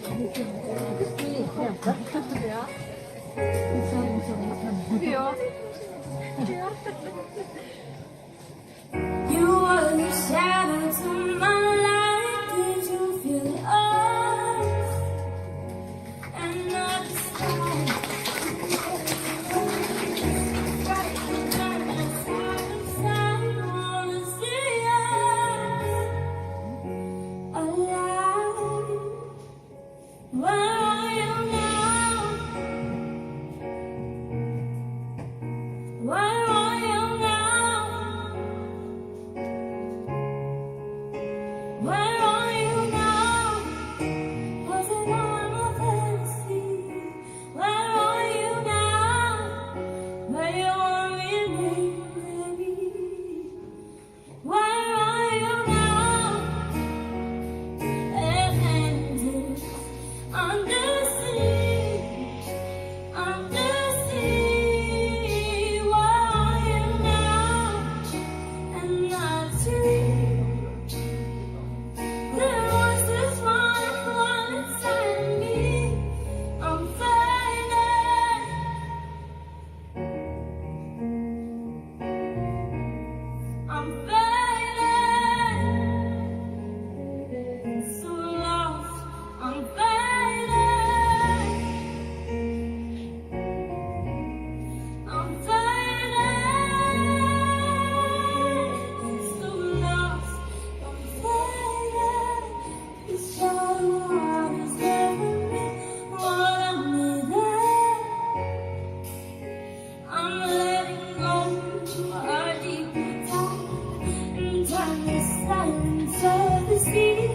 Ja. Ja. You were the shadow to my light. Did you feel us? And not the sky. Wanna see us alive? Where are you now? Where are you now? Where are you now? Was it all a fantasy? Where are you now? Where you are with me, baby? Where are you now? Atlantis, under sea, under sea. Where are you now? And not true. There was this one inside me. I'm fading. I'm fading. So lost. I'm fading. I'm fading. So lost. I'm fading. This shadow heart is giving me what I needed. I'm letting go our deep time, and time is silence of the sea.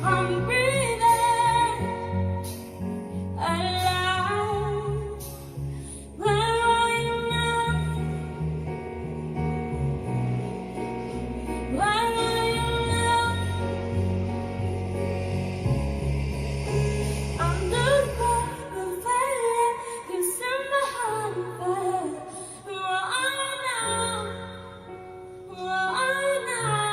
I'm breathing alive. Where are you now? Where are you now? I'm the perfect fire. You set my heart on fire. Where are you now? Where are you now?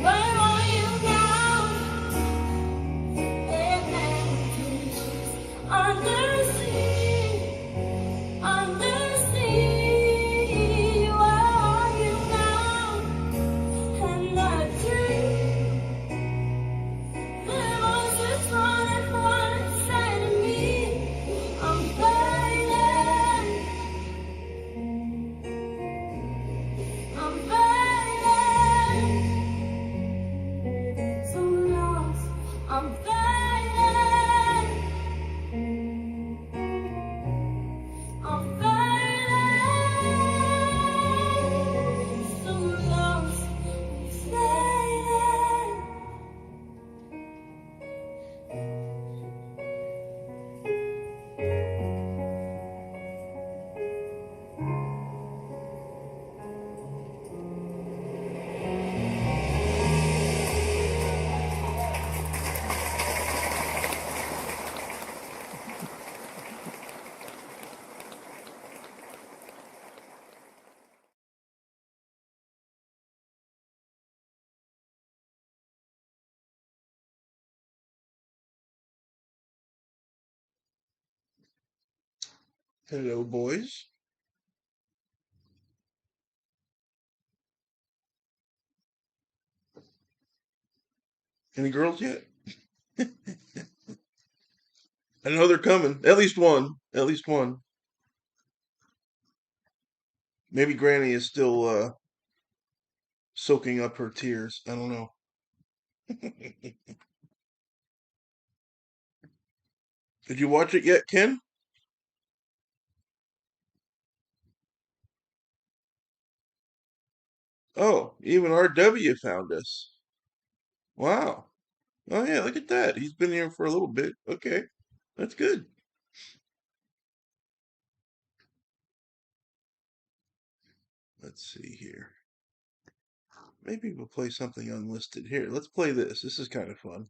Where are you now? Atlantis, under sea. Where are you now? And I dream there was this one inside of me. I'm fading. I'm fading. So lost. I'm fading. I'm fading. So lost. I'm fading. Hello, boys. Any girls yet? I know they're coming. At least one. At least one. Maybe Granny is still soaking up her tears. I don't know. Did you watch it yet, Ken? Oh, even RW found us. Wow. Oh yeah, look at that. He's been here for a little bit. Okay. That's good. Let's see here. Maybe we'll play something unlisted here. Let's play this. This is kind of fun.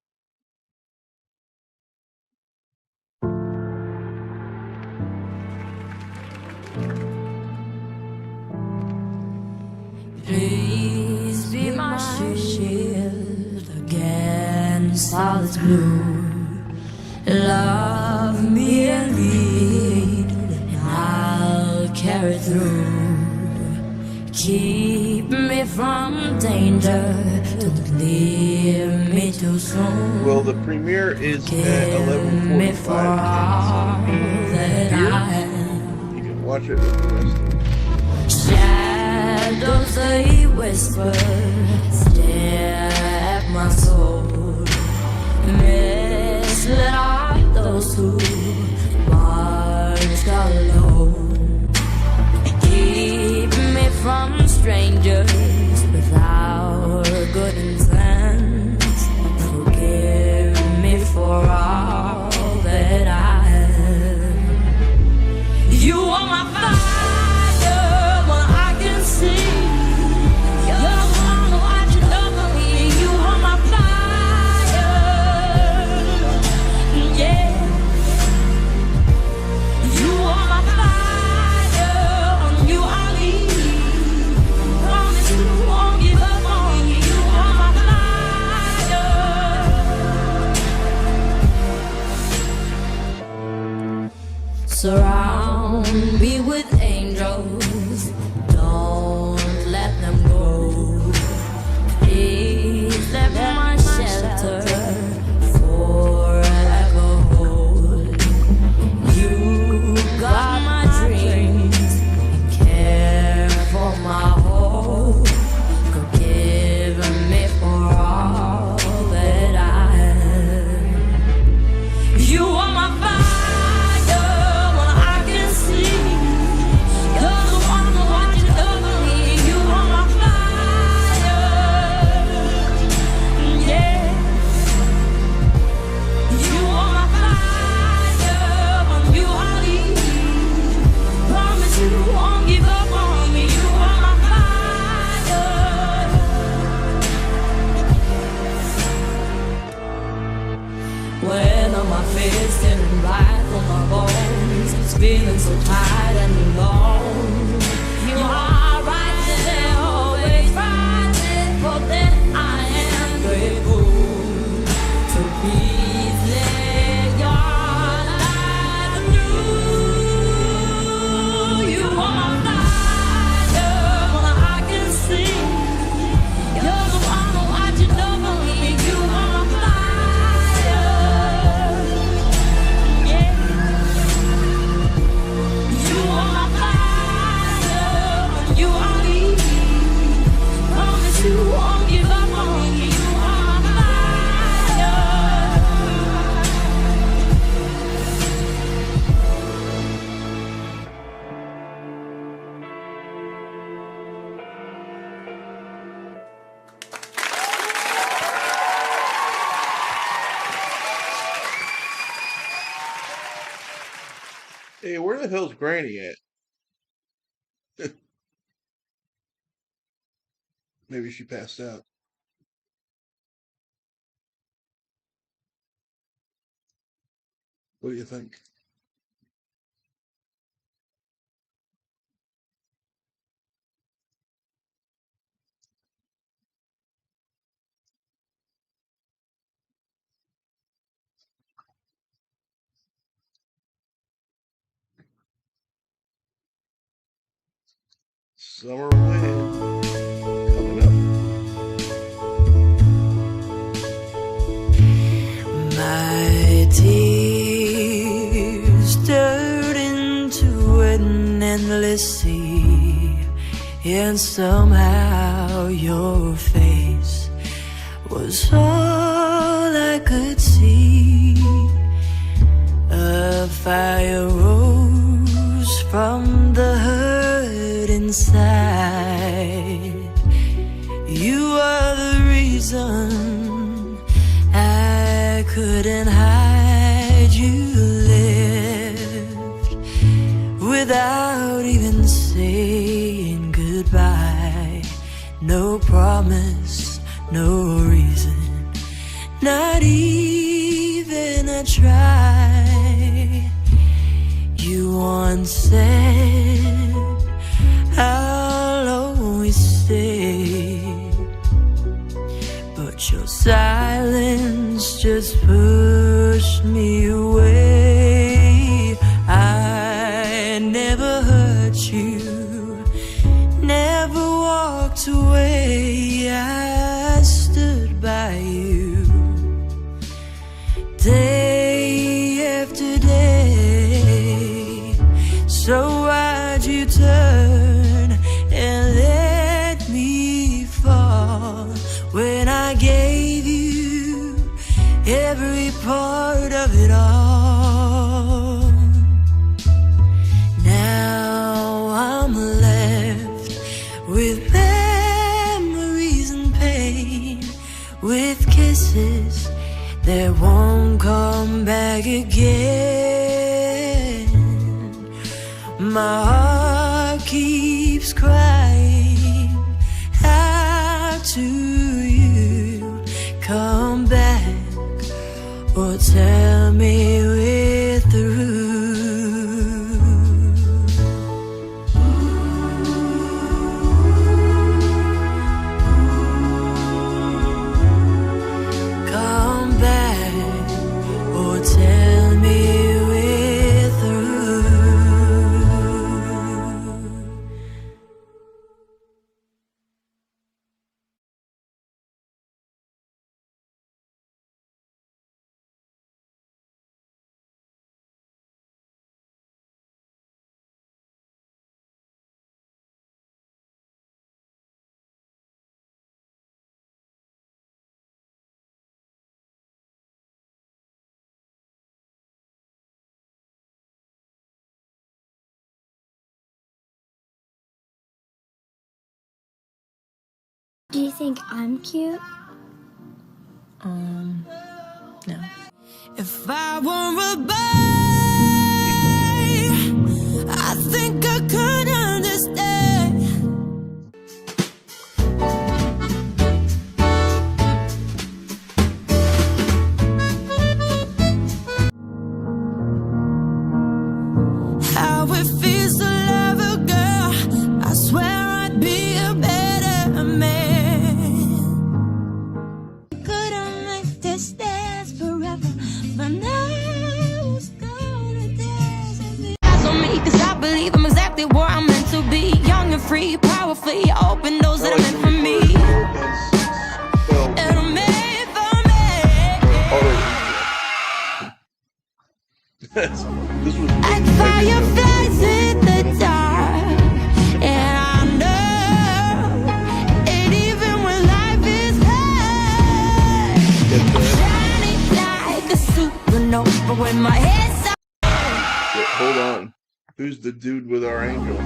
all is blue. Love me and lead, and I'll carry through. Keep me from danger, don't leave me too soon. Well, the premiere is at 11:45. You can watch it with the rest of it. Shadows they whisper, stare at my soul. Misled are those who march alone. Keep me from strangers without good intents. Forgive me for all that I have. You are my fire when I can see. You're the one watching over me. You are my fire, yeah. You are my fire, on you I lean. Promise you won't give up on me. You are my fire. Surround me with angels, don't let them go. Please let my shelter forever hold. You got my dreams and care for my hope. Forgive me for all that I have. You are my fire when I can see. You're the one watching over me. You are my fire, yeah. You are my fire when you are leaving. Promise you won't give up on me. You are my fire. When on my face standing right on my bones, it's feeling so tight and long. You are right there, always right there. For that I am grateful. So please let your light through. You are my fire when I can see. You're the one watching over me. You are my fire, yeah. You are my fire when you are leaving. Promise you won't give up on me. You are my fire. Hey, where the hell's Granny at? Maybe she passed out. What do you think? Summer wind coming up. My tears stirred into an endless sea, and somehow your face was all I could see. A fire rose from the hurt inside. You are the reason I couldn't hide. You lived without even saying goodbye. No promise, no reason, not even a try. You once said I'll always stay, but your silence just pushed me away. I never hurt you, never walked away. I stood by you day after day. So why'd you turn and let me fall when I gave you every part of it all? Now I'm left with memories and pain, with kisses that won't come back again. My heart keeps crying out to you, come back or tell me we're through. Come back or tell me we're through. Do you think I'm cute? No. If I were a boy, I think I could understand. How it feels to love a girl. I swear I'd be a better man. Couldn't make this dance forever, but now it's gonna dance with me. Eyes on me, 'cause I believe I'm exactly where I'm meant to be. Young and free, powerfully, open doors that are meant for me. And I'm made for me. This was Like fireflies in the dark, and I know it even when life is hard. Shining like a supernova when my head's up. Hold on. Who's the dude with our angel?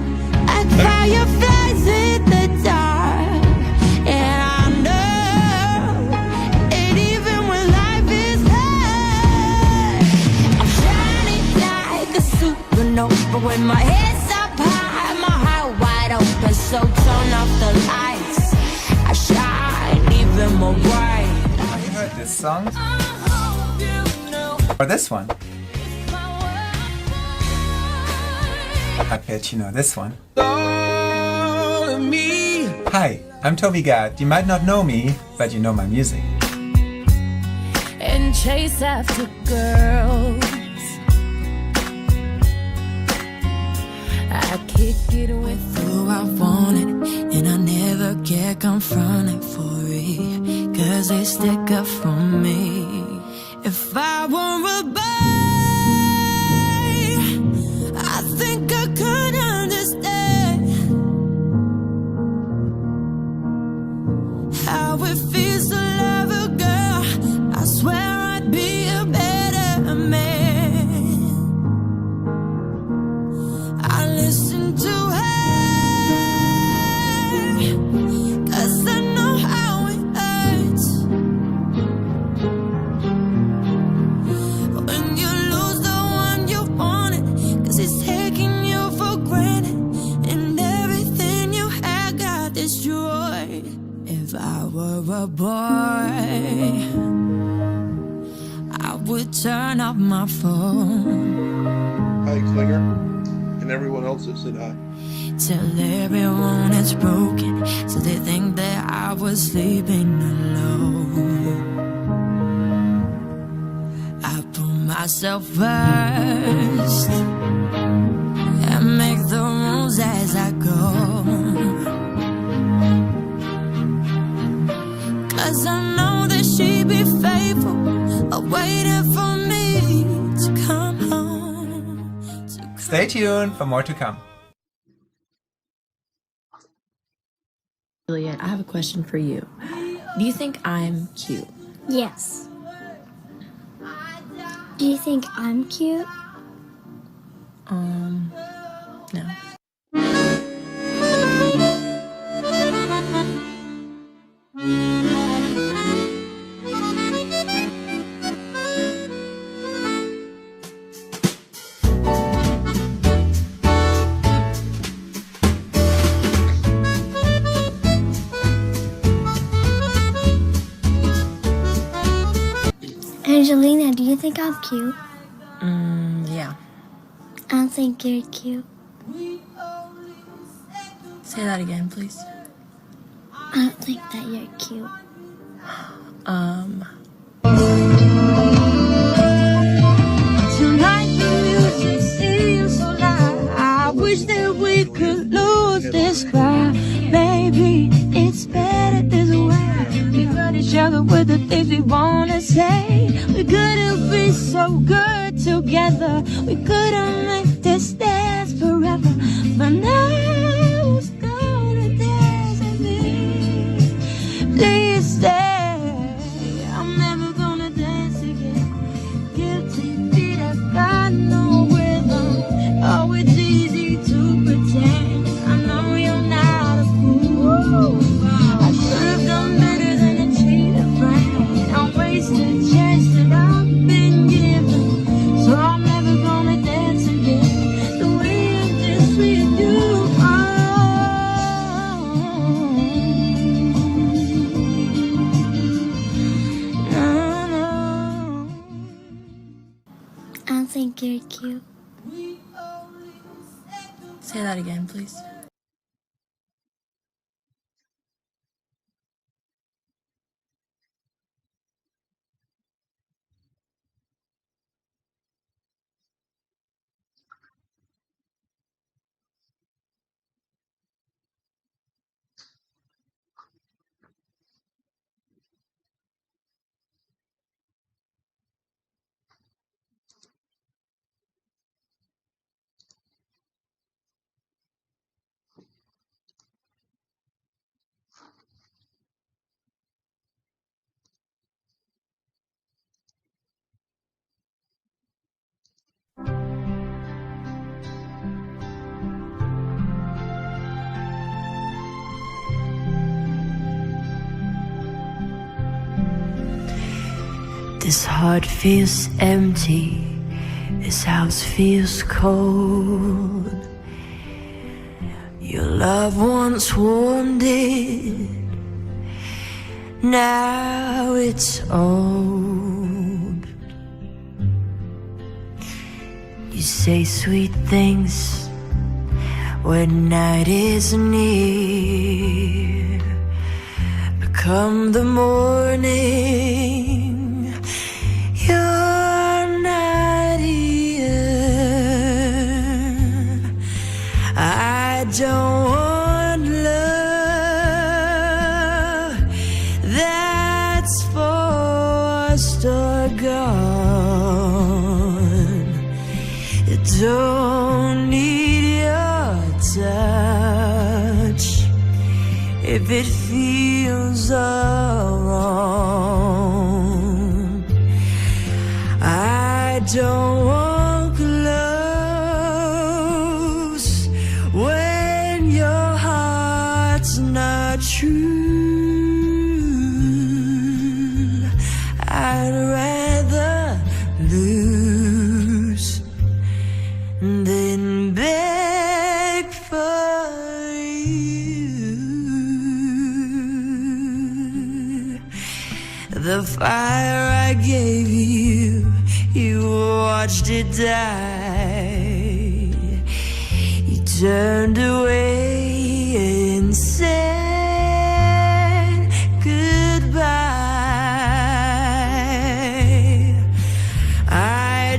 Like fireflies in the dark, and I know it even when life is hard. I'm shining like a supernova when my head's up high, my heart wide open. So turn off the lights, I shine even more bright. Have you heard this song? Or this one? I bet you know this one. Hi, I'm Toby Gad. You might not know me, but you know my music. And chase after girls, I kick it with who I want it, and I never get confronted for it, 'cause they stick up for me. If I were a boy, I think I could understand how it feels to love a girl. I swear I'd be a better man. I listen to her, 'cause I know how it hurts when you lose the one you wanted, 'cause he's taking you for granted, and everything you had got destroyed. If I were a boy, I would turn off my phone. Hi, Klinger. And everyone else that said hi. Tell everyone it's broken, so they think that I was sleeping alone. myself first and make the rules as I go. 'Cause I know that she'd be faithful, waiting for me to come home. Stay tuned for more to come. Juliet, I have a question for you. Do you think I'm cute? Yes. Do you think I'm cute? No. Angelina, do you think I'm cute? Yeah. I don't think you're cute. Say that again, please. I don't think that you're cute. Tonight the music seems so loud. I wish that we could lose this crowd. Maybe it's better this way. We got each other with the things we wanna say. We couldn't be so good together. We couldn't make this dance forever. But now who's gonna dance with me? Please stay. I'm never gonna dance again. Guilty feet have got no rhythm. Oh, it's easy to pretend. I know you're not a fool. I should have done better than a cheated friend. I wasted a chance that I've been given. So I'm never gonna dance again the way I dance with you. No, no. I don't think you're cute. Say that again, please. This heart feels empty, this house feels cold. Your love once warmed it, now it's old. You say sweet things when night is near, but come the morning, you're not here. I don't want love that's forced or gone. I don't need your touch if it feels all wrong. I don't want close when your heart's not true. I'd rather lose than beg for you. The fire I gave you, you watched it die. You turned away and said goodbye. I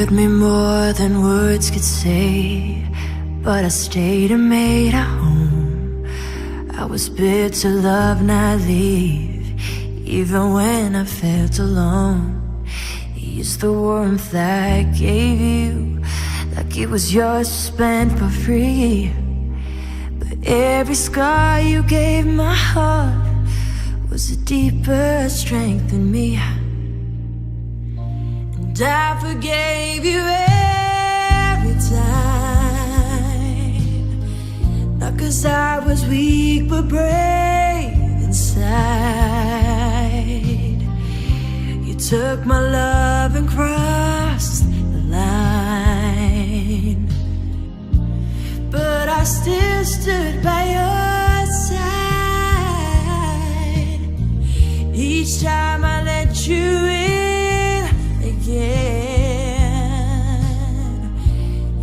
hurt me more than words could say, but I stayed and made a home. I was built to love, not leave, even when I felt alone. Used the warmth I gave you like it was yours spent for free. But every scar you gave my heart was a deeper strength in me. And I forgave you every time, not 'cause I was weak but brave inside. You took my love and crossed the line, but I still stood by your side. Each time I let you in again,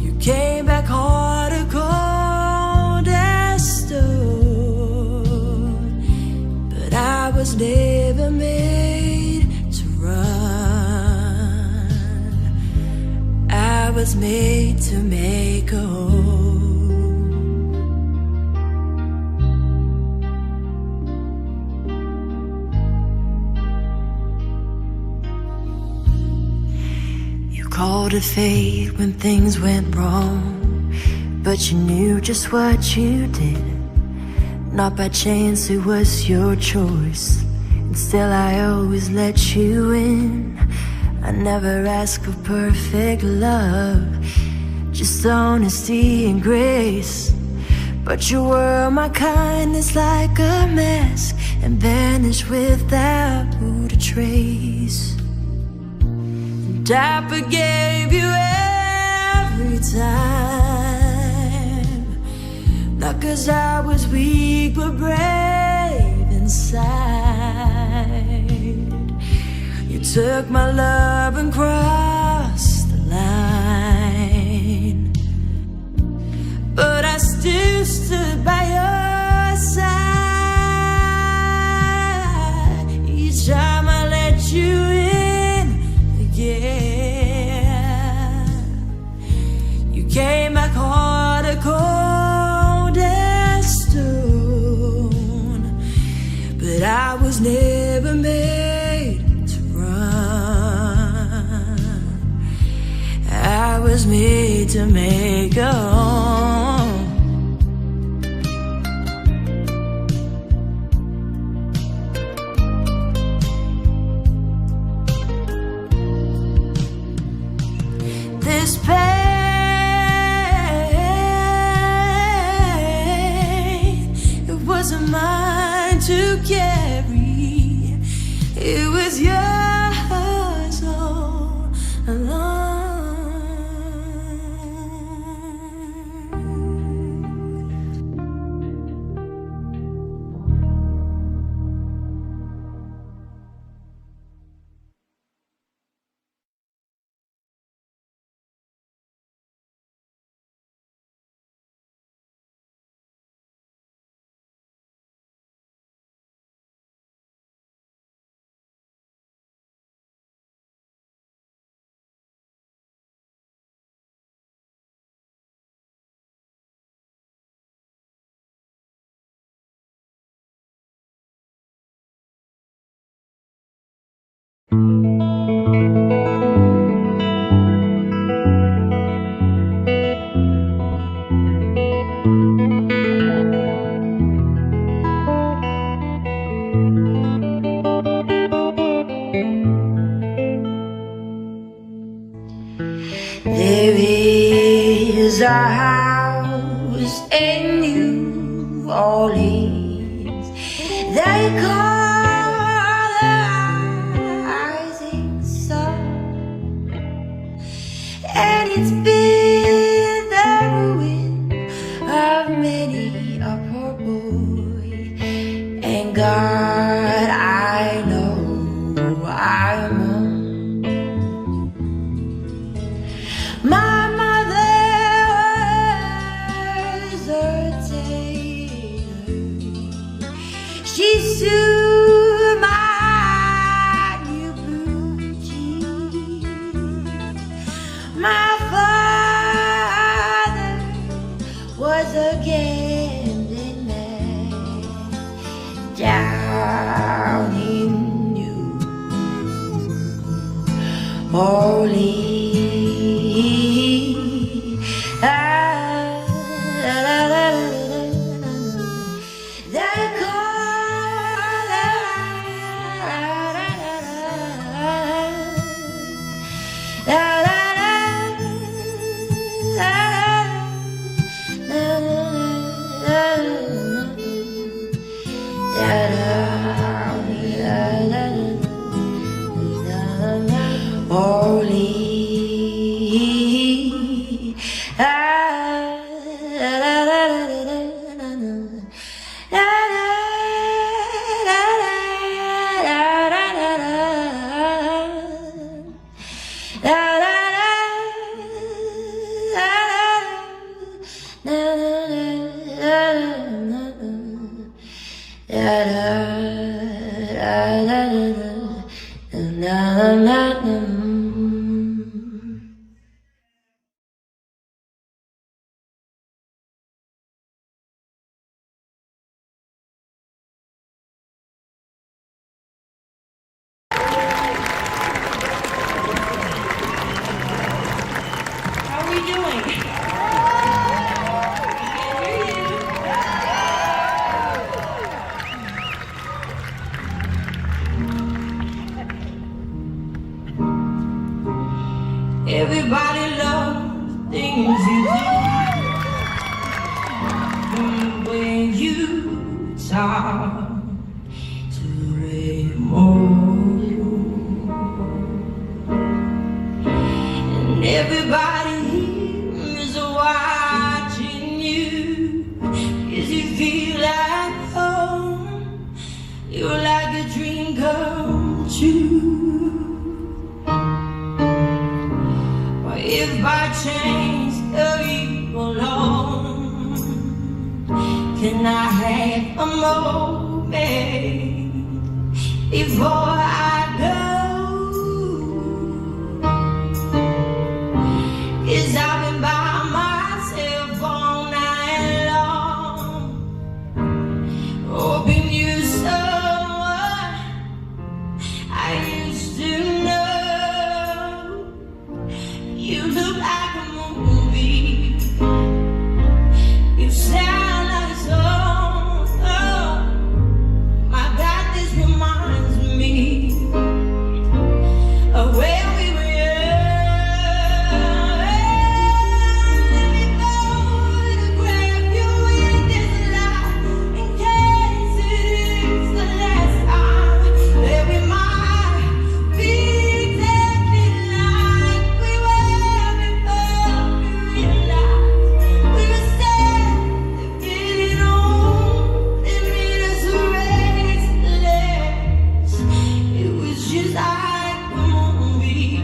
you came back harder, cold as stone. But I was never made to run. I was made to make a home. Called it fate when things went wrong, but you knew just what you did. Not by chance, it was your choice, and still I always let you in. I never asked for perfect love, just honesty and grace. But you were my kindness like a mask, and vanished without a trace. I forgave you every time, not 'cause I was weak but brave inside. You took my love and crossed the line, but I still stood by your side. Each time I let you in, yeah, you came back harder, cold as stone. But I was never made to run. I was made to make a home. This pain, it wasn't mine to carry. It was yours all along. There is a house in New Orleans they call the rising sun, and it's been the ruin of many a poor boy. And God, I know I'm on. My mother was a tailor. She sewed my new blue jeans. gambling man down in you. Holy, how are we doing? Everybody loves things you do. The way you talk to Raymond. And everybody is watching you. Cause you feel like home. You're like a dream come true. If by chance you're alone, can I have a moment before I go? 'Cause I've been by myself all night long, hoping you're someone I used to know. You look like a movie. You sound like a song. Oh, my God, this reminds me of when we were young. Let me go to grab you in this life in case it is the last time that we might be exactly like we were before we realized we were sad of getting old and made us restless. It was just like a movie.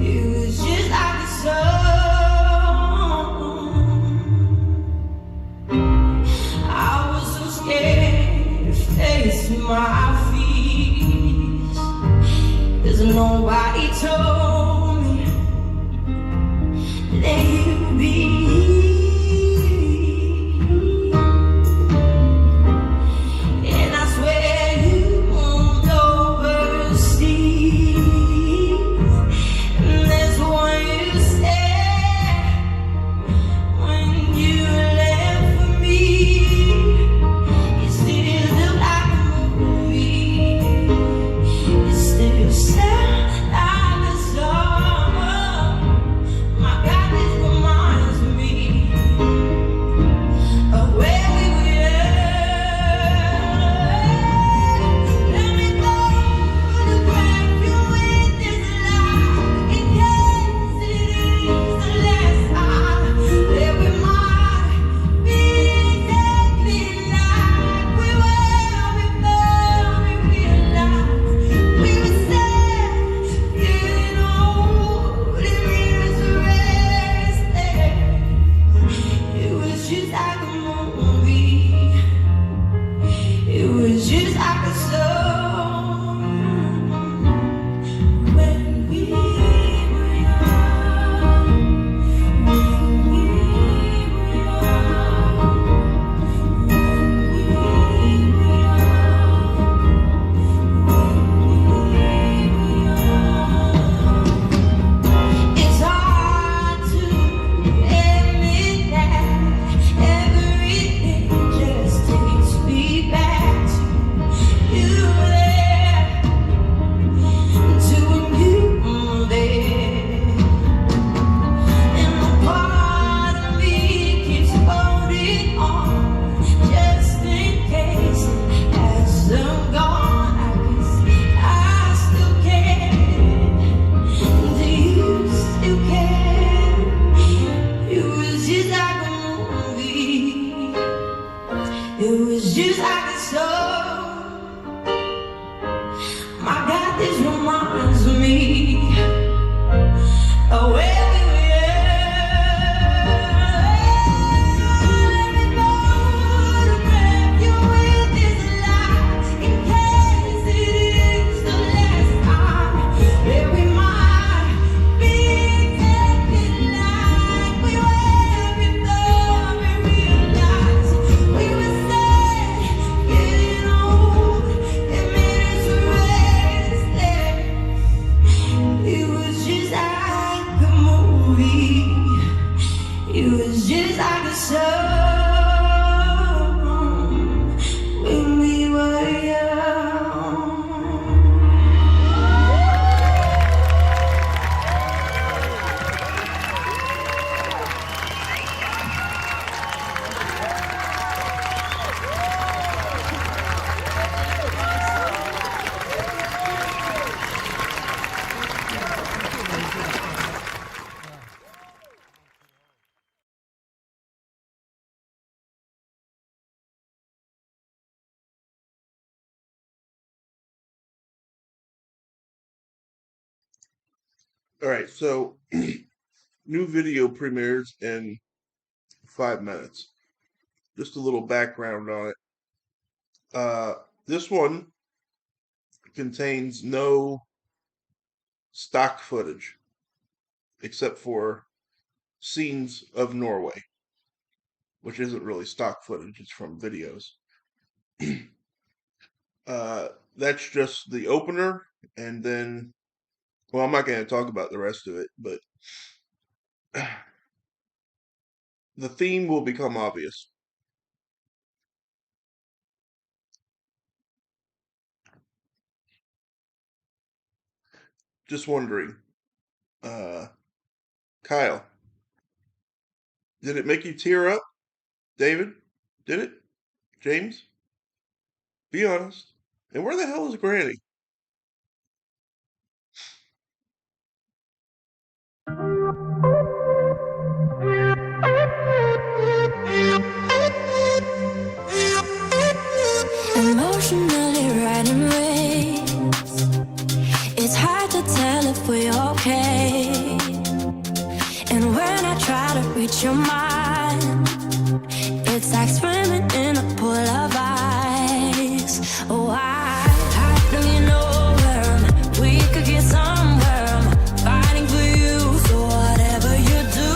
It was just like a song. I was so scared to face my fears, 'cause nobody told me that you'd be here. And I swear you moved overseas, and that's what you said when you left for me. You still look like a movie. You still sound like a song. My God, this It was just like a song. My God, this reminds me of where we were. Let me photograph you with this light in case it is the last time that we might be acting like we were before we realized we were sad, getting old. It made us restless. It was just like a movie. It was just like a song when we were young. All right, so new video premieres in 5 minutes. Just a little background on it. This one contains no stock footage except for scenes of Norway, which isn't really stock footage, it's from videos. That's just the opener, and then, well, I'm not going to talk about the rest of it, but the theme will become obvious. Just wondering, Kyle, did it make you tear up? David, did it? James? Be honest. And where the hell is Granny? Emotionally riding waves. It's hard to tell if we're okay. And when I try to reach your mind, it's like swimming in a pool of ice. Oh, how do you know where we could get somewhere? I'm fighting for you, so whatever you do,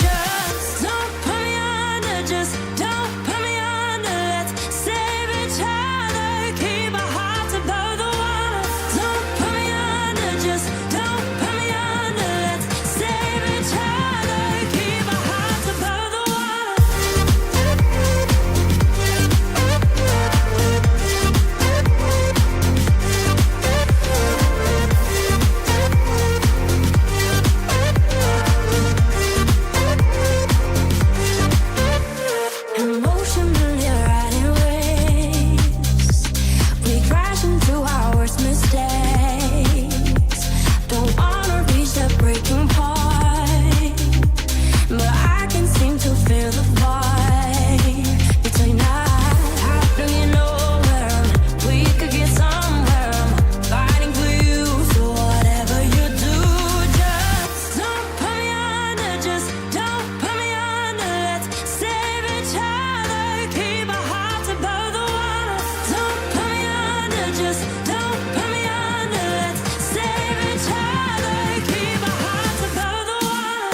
just don't put me under, just don't put me under. Let's save each other, keep our hearts above the water. Don't put me under, just don't put me under. Let's save each other, keep our hearts above the water. Emotionally riding waves, we crash into our worst mistakes. Don't wanna reach that breaking point, but I can seem to feel the void between us. How do you know where we could get somewhere? I'm fighting for you, so whatever you do, just don't put me under, just don't put me under. Let's save each other, keep our hearts above the water. Don't put me under, just don't put me under. Let's save each other, keep our hearts above the water.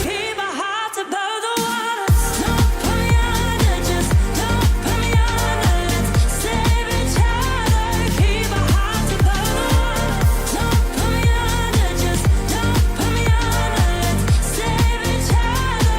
Keep our hearts above the water. Don't put me under, just don't put me under. Let's save each other, keep our hearts above the water. Don't put me under, just don't put me under. Let's save each other,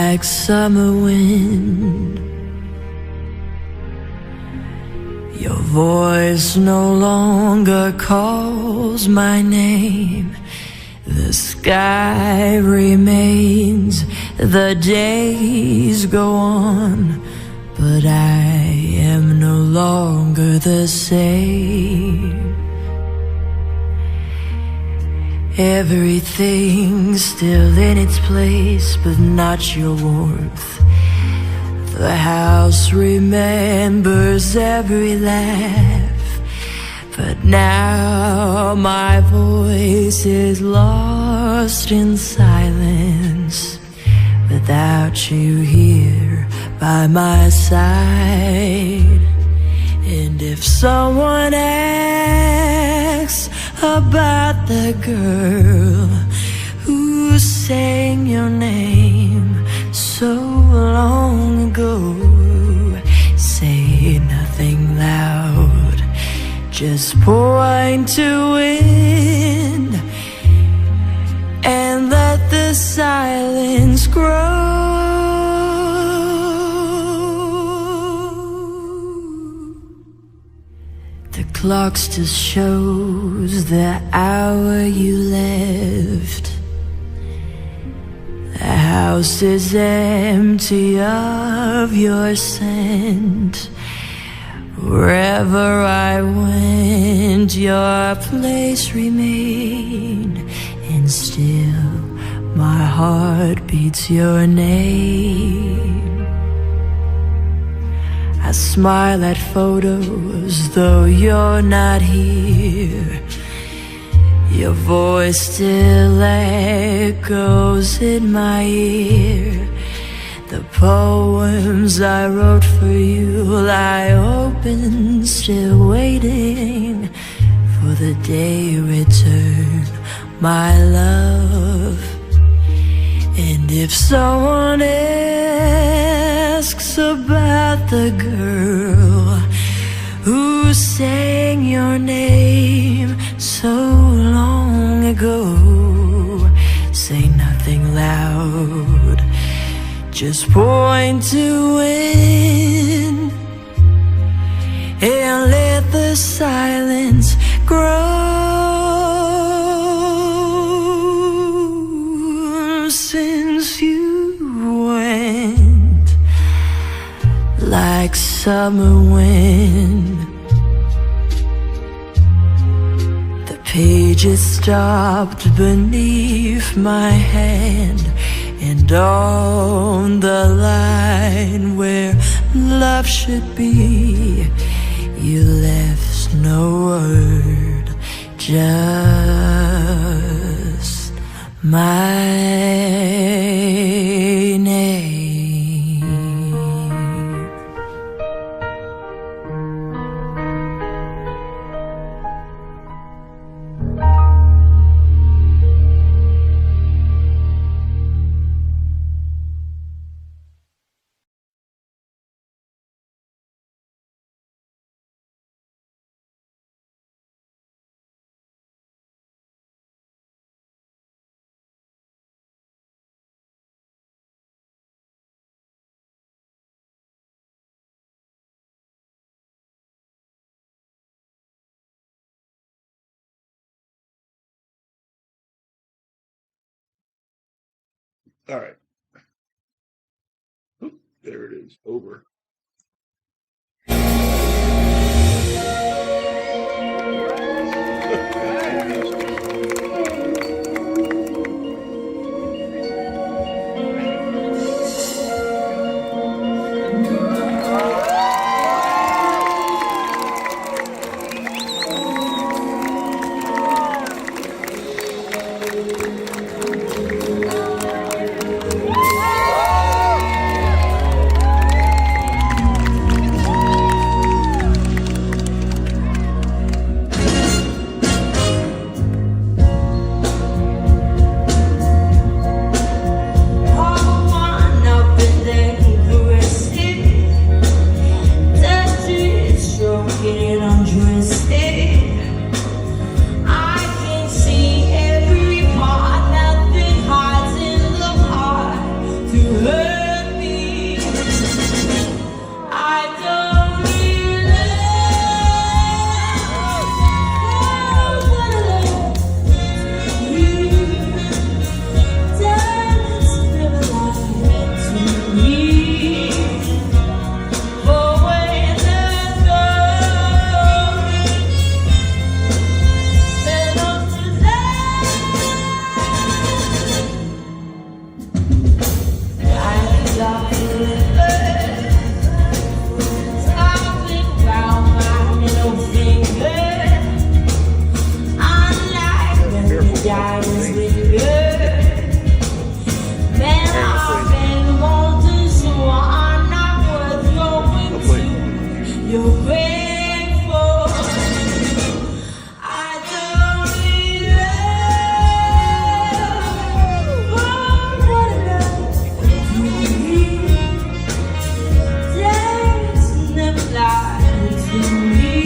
like summer wind. Your voice no longer calls my name. The sky remains, the days go on, but I am no longer the same. Everything's still in its place, but not your warmth. The house remembers every laugh, but now my voice is lost in silence. Without you here by my side. And if someone asks about the girl who sang your name so long ago, say nothing loud, just point to wind and let the silence grow. The clock still shows the hour you left. The house is empty of your scent. Wherever I went, your place remained, and still my heart beats your name. I smile at photos, though you're not here. Your voice still echoes in my ear. The poems I wrote for you lie open, still waiting for the day you return, my love. And if someone asks about the girl who sang your name so long ago, say nothing loud, just point to wind and let the silence grow. Since you went like summer wind, the pages stopped beneath my hand, and on the line where love should be, you left no word, just my name. All right. Oop, there it is. Over. you're grateful. I don't need love for what love to me. Doesn't apply to me.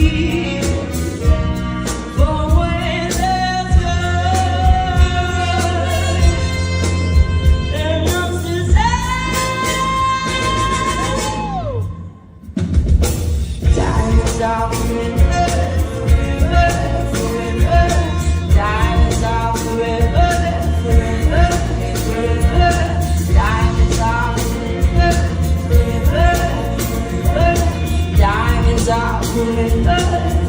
For when there's love, there must be diamonds are forever, forever, diamonds are forever, forever, forever, diamonds are forever, forever, forever, diamonds are forever, forever,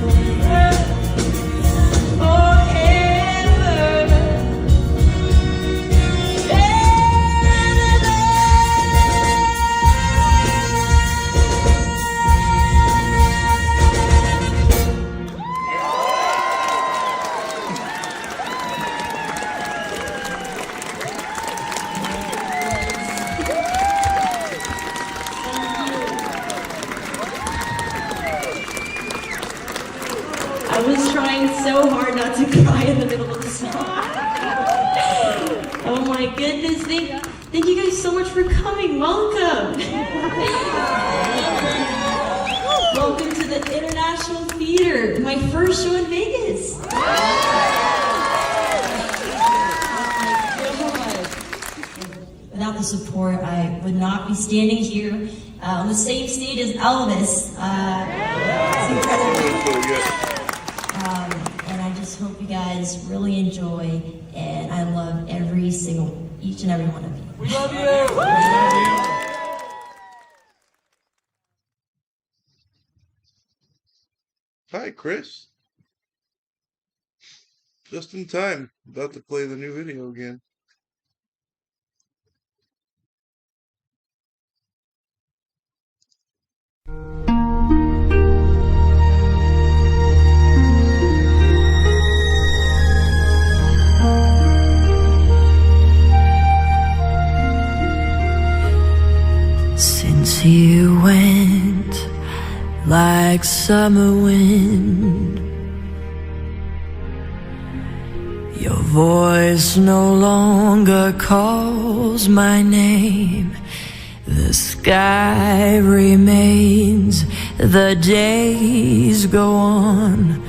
I was trying so hard not to cry in the middle of the song. Oh my goodness, thank you guys so much for coming. Welcome. Welcome to the International Theater, my first show in Vegas. Oh my God. Without the support, I would not be standing here on the same stage as Elvis. It's incredible. And I just hope you guys really enjoy, and I love each and every one of you. We love you. Hi, Chris. Just in time. About to play the new video again. Since you went like summer wind, your voice no longer calls my name. The sky remains, the days go on,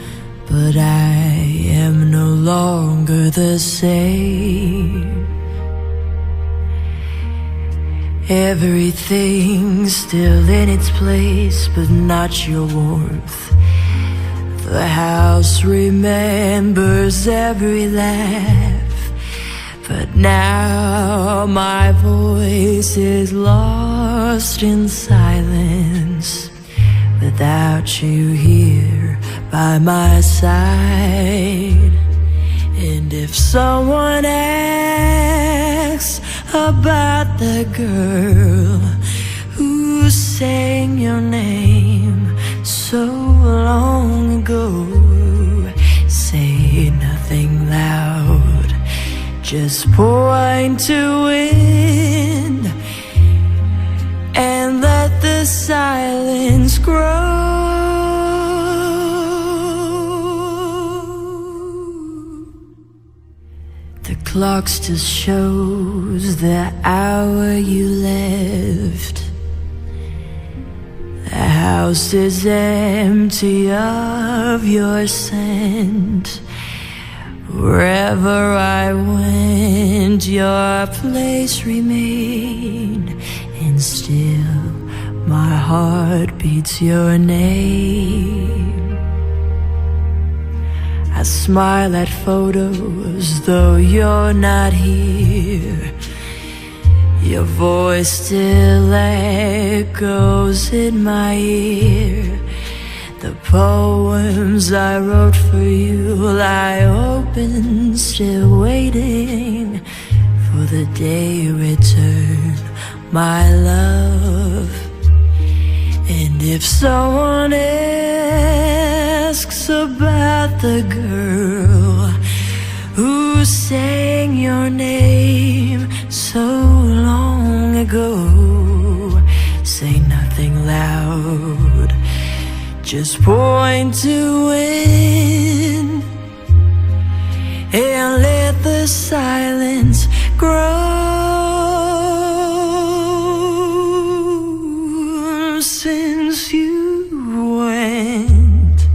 but I am no longer the same. Everything's still in its place, but not your warmth. The house remembers every laugh, but now my voice is lost in silence. Without you here by my side. And if someone asks about the girl who sang your name so long ago, say nothing loud, just point to wind and let the silence grow. The clock still shows the hour you left. The house is empty of your scent. Wherever I went, your place remained, and still my heart beats your name. I smile at photos, though you're not here. Your voice still echoes in my ear. The poems I wrote for you lie open, still waiting for the day you return, my love. And if someone asks about the girl who sang your name so long ago, say nothing loud, just point to win and let the silence grow. Since you went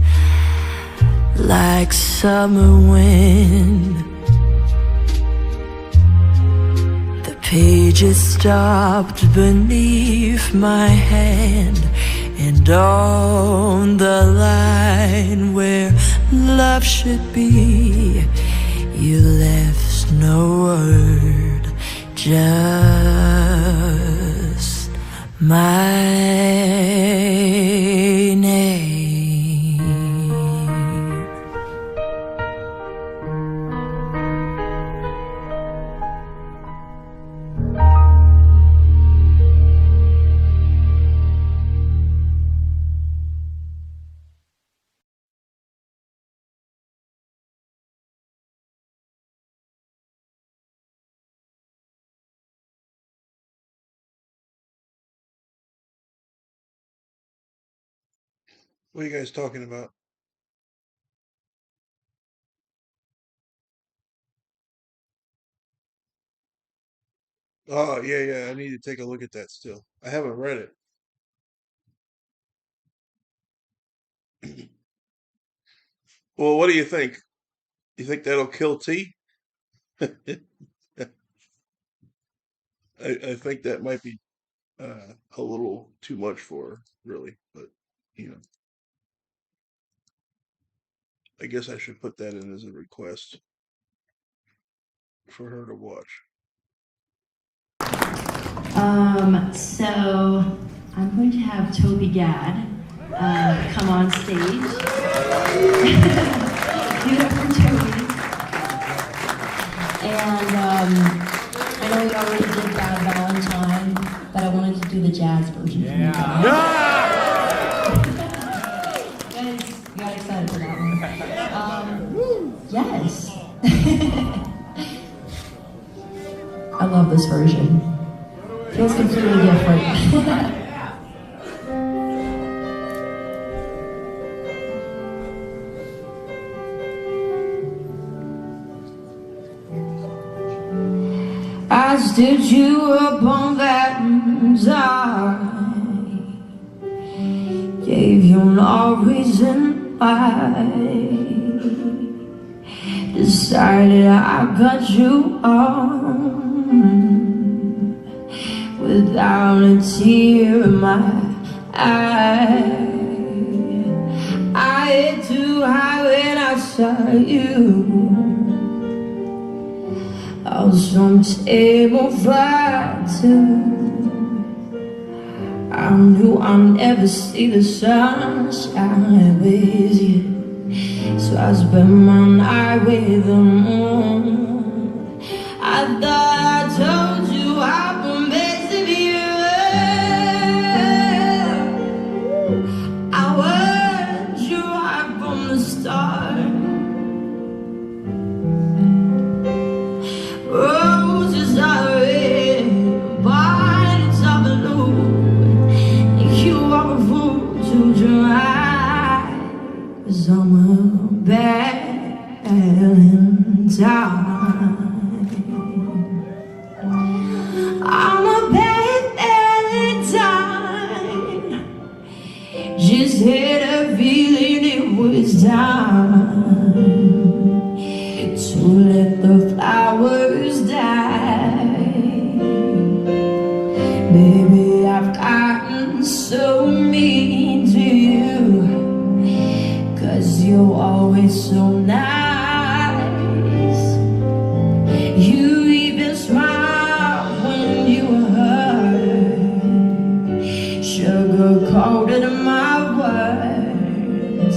like summer wind, the pages stopped beneath my hand, and on the line where love should be, you left no word, just my name. What are you guys talking about? Oh, yeah. I need to take a look at that still. I haven't read it. Well, what do you think? You think that'll kill T? I think that might be a little too much for her, really. But, you know, I guess I should put that in as a request for her to watch. So I'm going to have Toby Gad come on stage. Give it up for Toby. And I know we already did Bad Valentine, but I wanted to do the jazz version. Yeah. You got excited for that one. Yes. I love this version. Feels completely different. I stood you upon that side, gave you no reason why, decided I got you on without a tear in my eye. I hit too high when I saw you. I was on table fire too. I knew I'd never see the sunshine with you, so I spent my night with the moon. I thought I told you I've been best of you. I was you right from the start. Roses are red, violets are blue, and you are a fool to try, 'cause I'm a bad Valentine. I'm a bad Valentine. Just had a feeling it was time to let the flowers die. Baby, I've gotten so mean to you, 'cause you're always so nice. You even smile when you hurt, sugar-coated my words.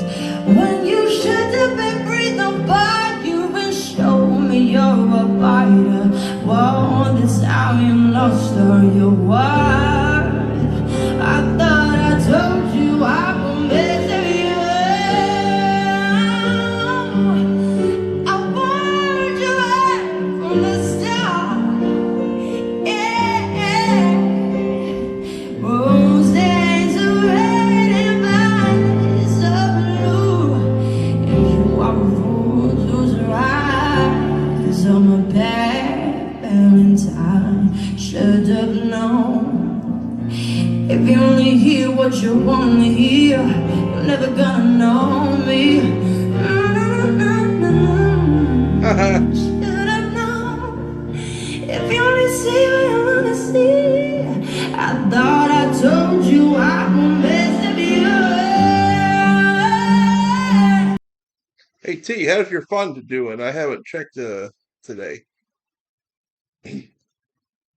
When you should have been breathing fire, you been showing me you're a fighter. Well, this time you lost all your worth. I thought I told you I would miss you. you only hear. You're never gonna know me. Should have known. If you only see what you wanna see. I thought I told you I won't mess with you. Hey T, how's your fund doing? I haven't checked today.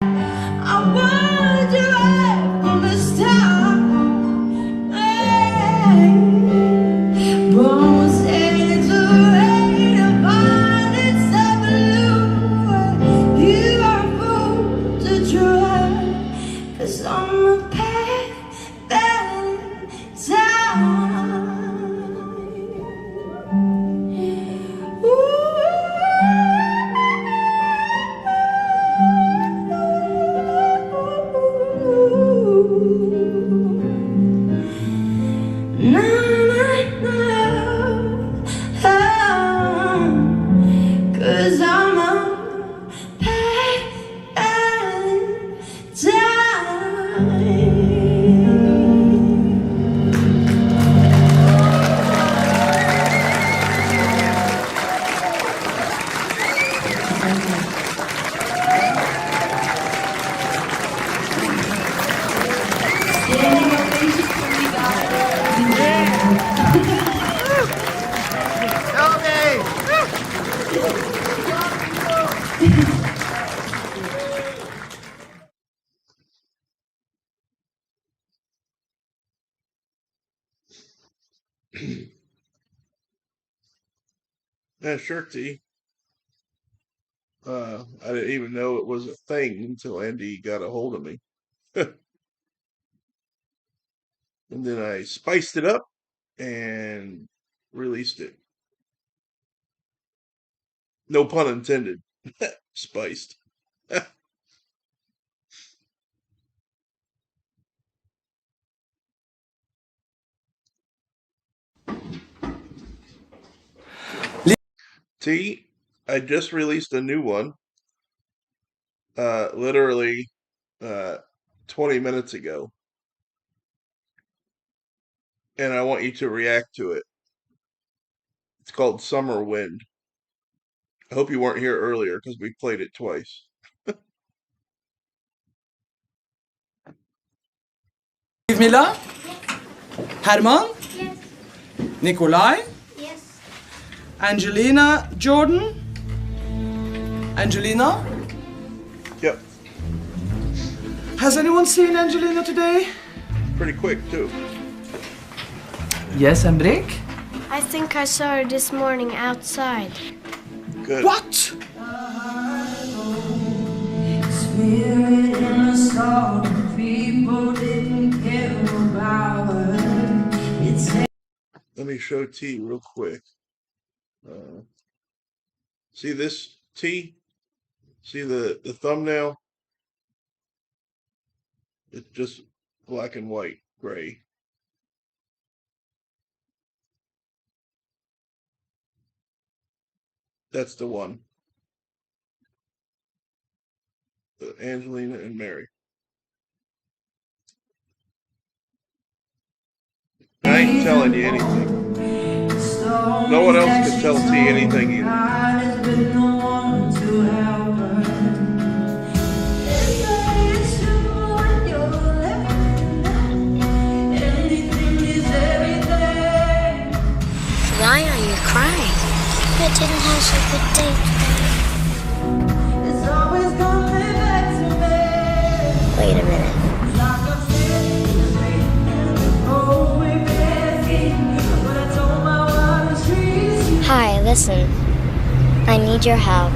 I want you right from the start. Bones said to rain upon its blue. You are a fool to try, 'cause on the path that time. Cause I'm a Yeah, sure, T. I didn't even know it was a thing until Andy got a hold of me. And then I spiced it up and released it. No pun intended. Spiced. T, I just released a new one. Literally 20 minutes ago. And I want you to react to it. It's called Summer Wind. I hope you weren't here earlier because we played it twice. Mila? Herman? Yes. Nikolai? Yes. Angelina? Jordan? Angelina? Yep. Has anyone seen Angelina today? Pretty quick, too. Yes, Hendrik? I think I saw her this morning outside. Good. What? Spirit in a song, people didn't care about her. It's Let me show T real quick. See this T? See the thumbnail? It's just black and white, gray. That's the one. Angelina and Mary. I ain't telling you anything. No one else can tell T anything either. Why are you crying? I didn't have such a good day today. Wait a minute. Hi, listen. I need your help.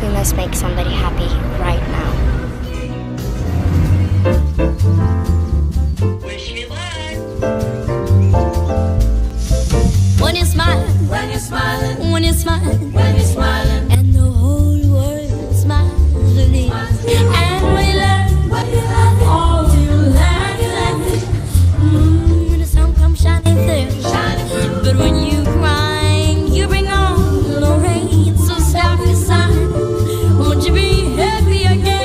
We must make somebody happy right now. Wish me luck. When you're smiling, when you're smiling, when you're smiling, when you're smiling, and the whole world smiles with you. And when you laugh, all you laugh, when the sun comes shining through. But when you crying, you bring on the rain. So stop your sign. Won't you be happy again?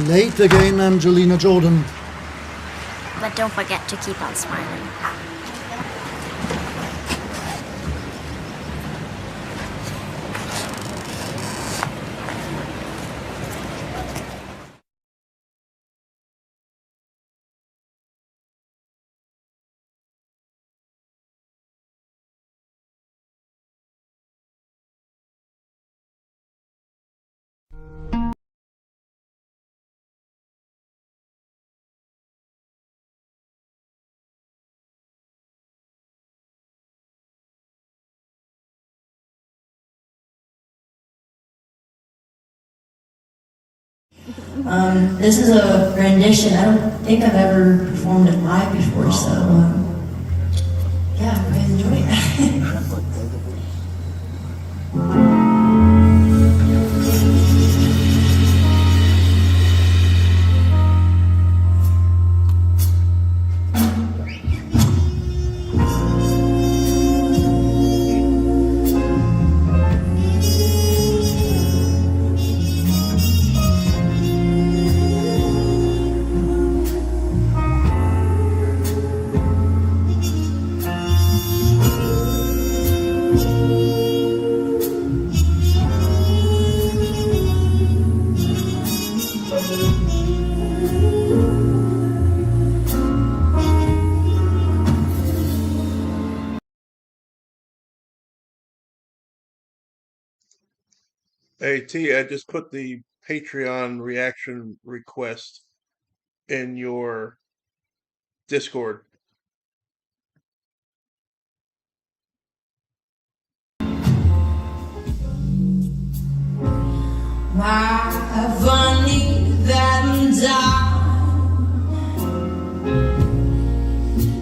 Late again, Angelina Jordan. But don't forget to keep on smiling. This is a rendition. I don't think I've ever performed it live before, so yeah, I hope you guys enjoy it. Hey T, I just put the Patreon reaction request in your Discord. My funny Valentine,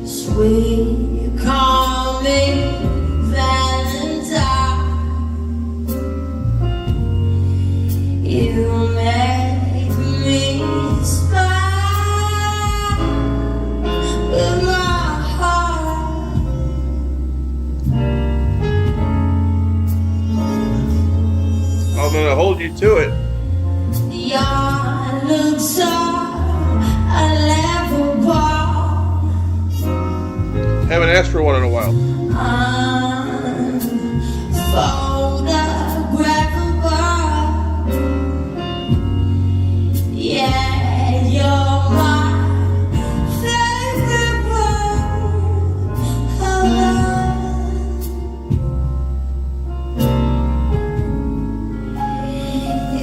sweet, call me Valentine. You make me smile with my heart. I'm gonna hold you to it. Your looks are unlovable. Haven't asked for one in a while. Unphotographable. Yeah, you're my favorite word of love.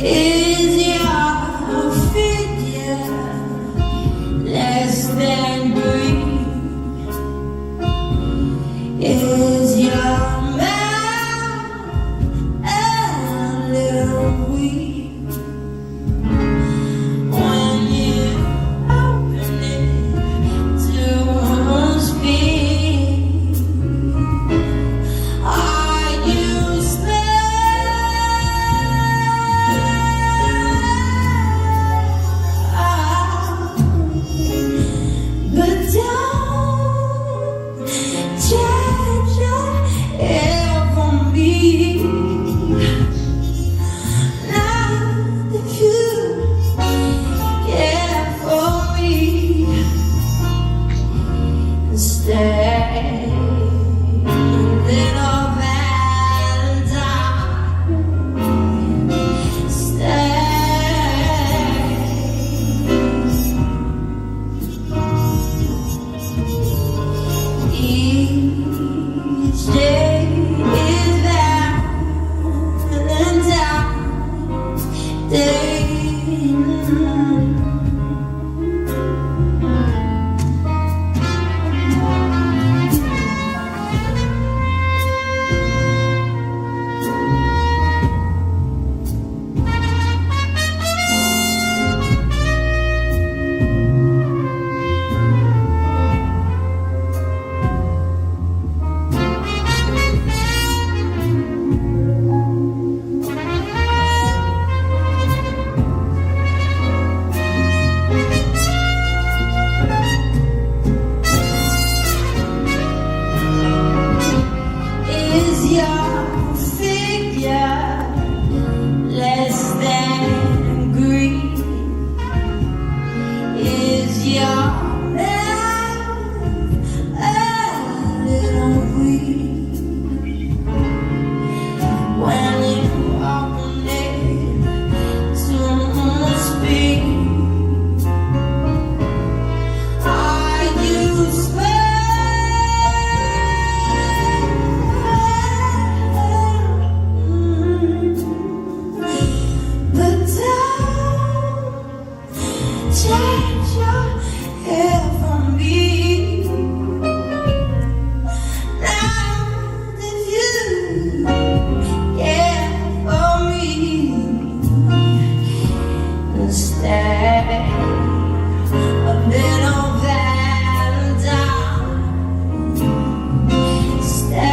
Is your figure less than green? Is your your little weak when you open it to speak. Are you but don't change your hair for me. Now that you care for me, instead a little valentine, stay.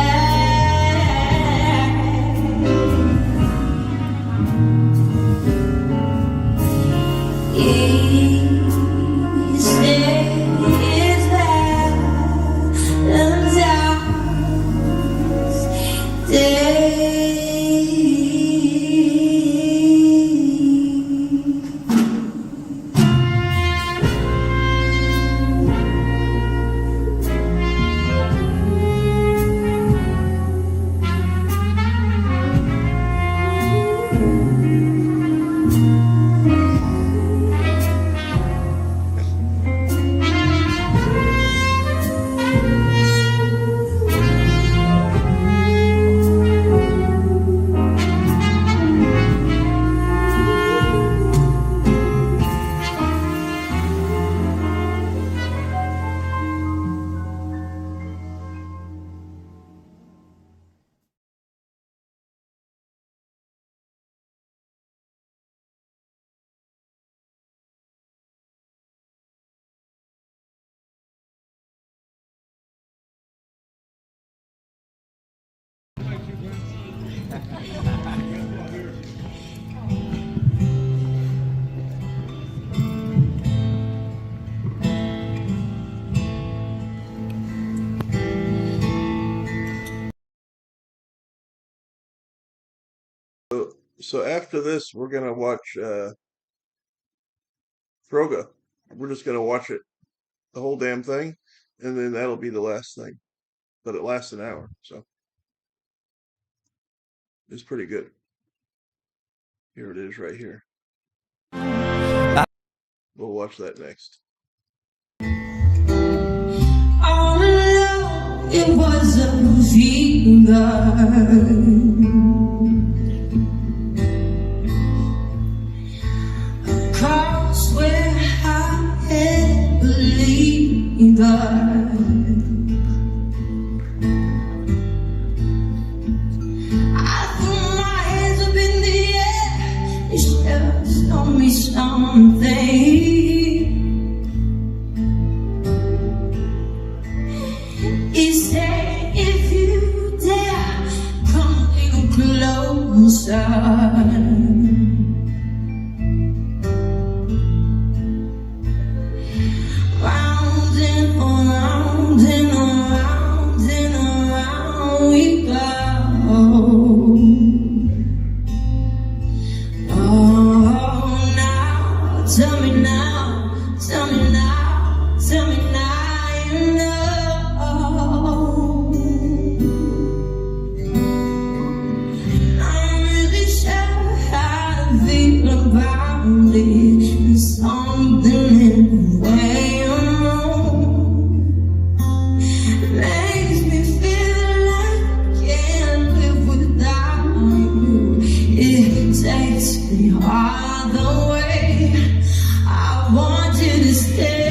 So after this, we're gonna watch Froga. We're just gonna watch it, the whole damn thing, and then that'll be the last thing. But it lasts an hour, so it's pretty good. Here it is, right here. We'll watch that next. All alone, it was a fever. Across where I had believed that I threw my hands up in the air. It just told me something. He said, if you dare, come a little closer. Round and around and around and around we go. Oh, now, tell me now, tell me now, tell me now, you know. I'm really sure how to feel about it. There's something in the way you're makes me feel like I can't live without you. It takes me all the way. I want you to stay.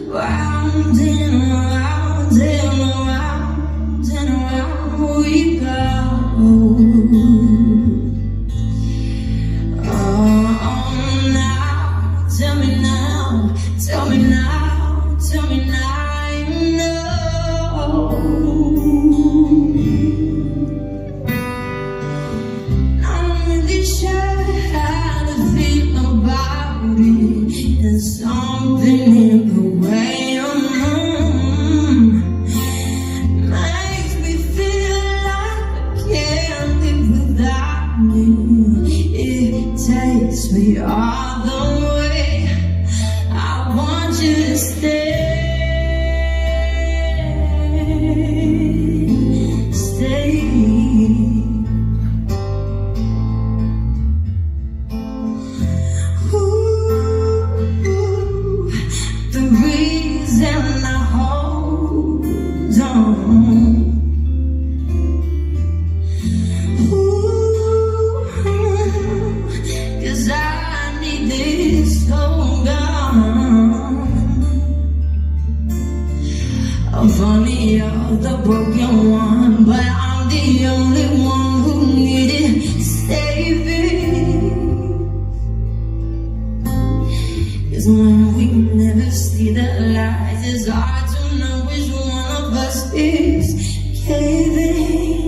Round and around and around and around we go. Oh, now, tell me now, tell me now, tell me now, you know. I'm really sure how to feel about it. There's something in the way you're makes me feel me all the way. I want you to stay. Funny, you're the broken one, but I'm the only one who needed saving. 'Cause when we never see the light, it's hard to know which one of us is caving.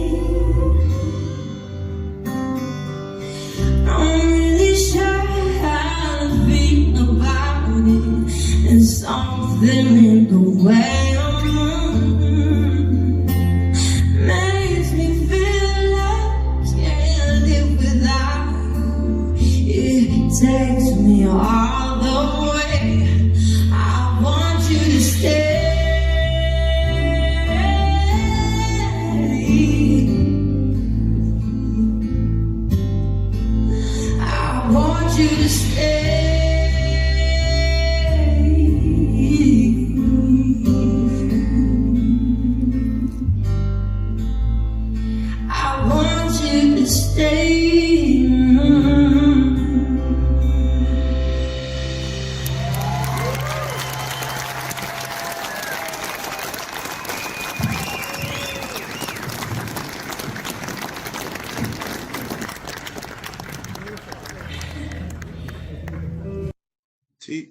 I'm really sure how to feel about it, and something in the way takes me all the way. I want you to stay. I want you to stay. I want you to stay.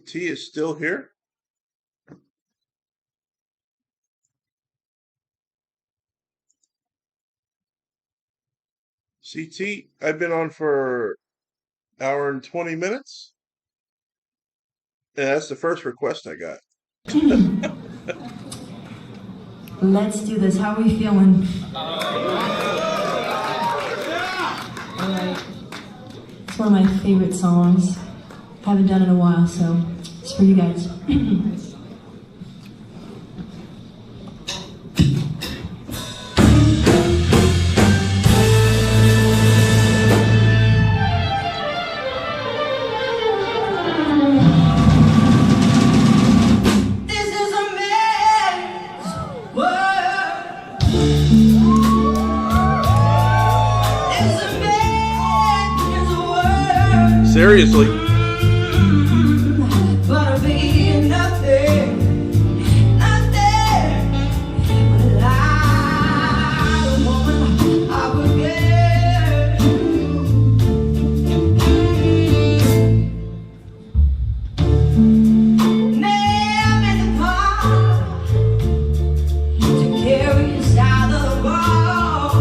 T is still here. CT, I've been on for an hour and 20 minutes. And that's the first request I got. Let's do this. How are we feeling? Alright. It's one of my favorite songs. Haven't done it in a while, so it's for you guys. Seriously. But I'll be nothing, nothing without a woman I would get. Nail in the park to carry us out of the ball.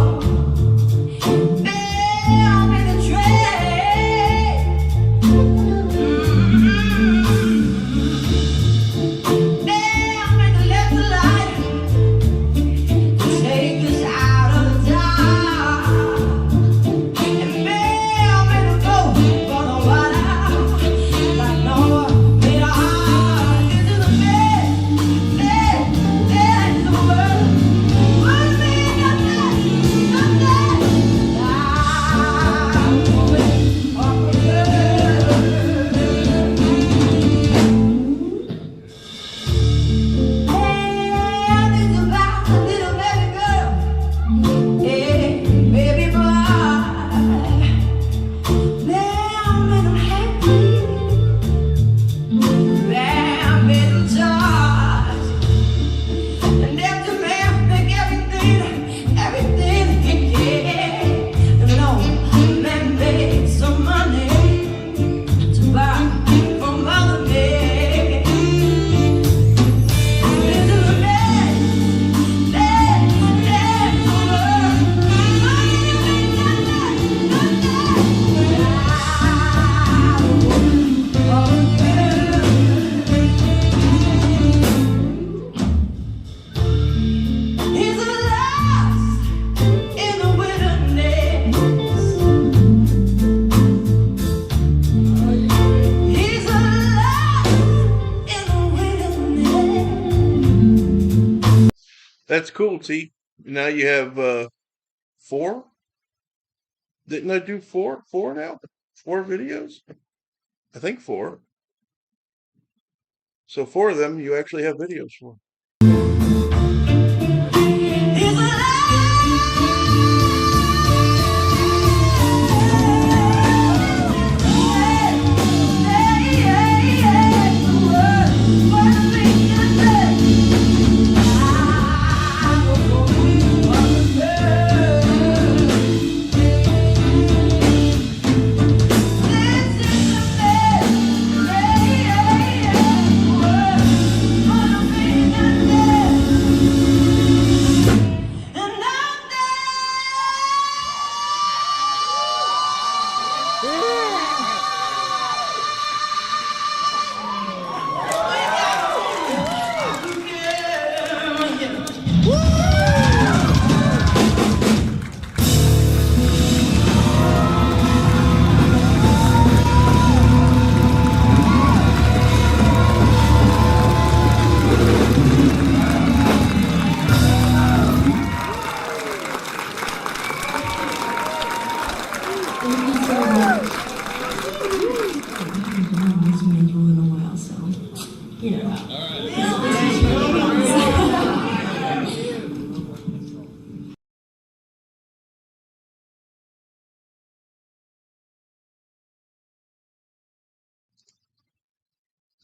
Nail in the train. That's cool, T. Now you have 4? Didn't I do 4? 4 now? 4 videos? I think 4. So 4 of them you actually have videos for.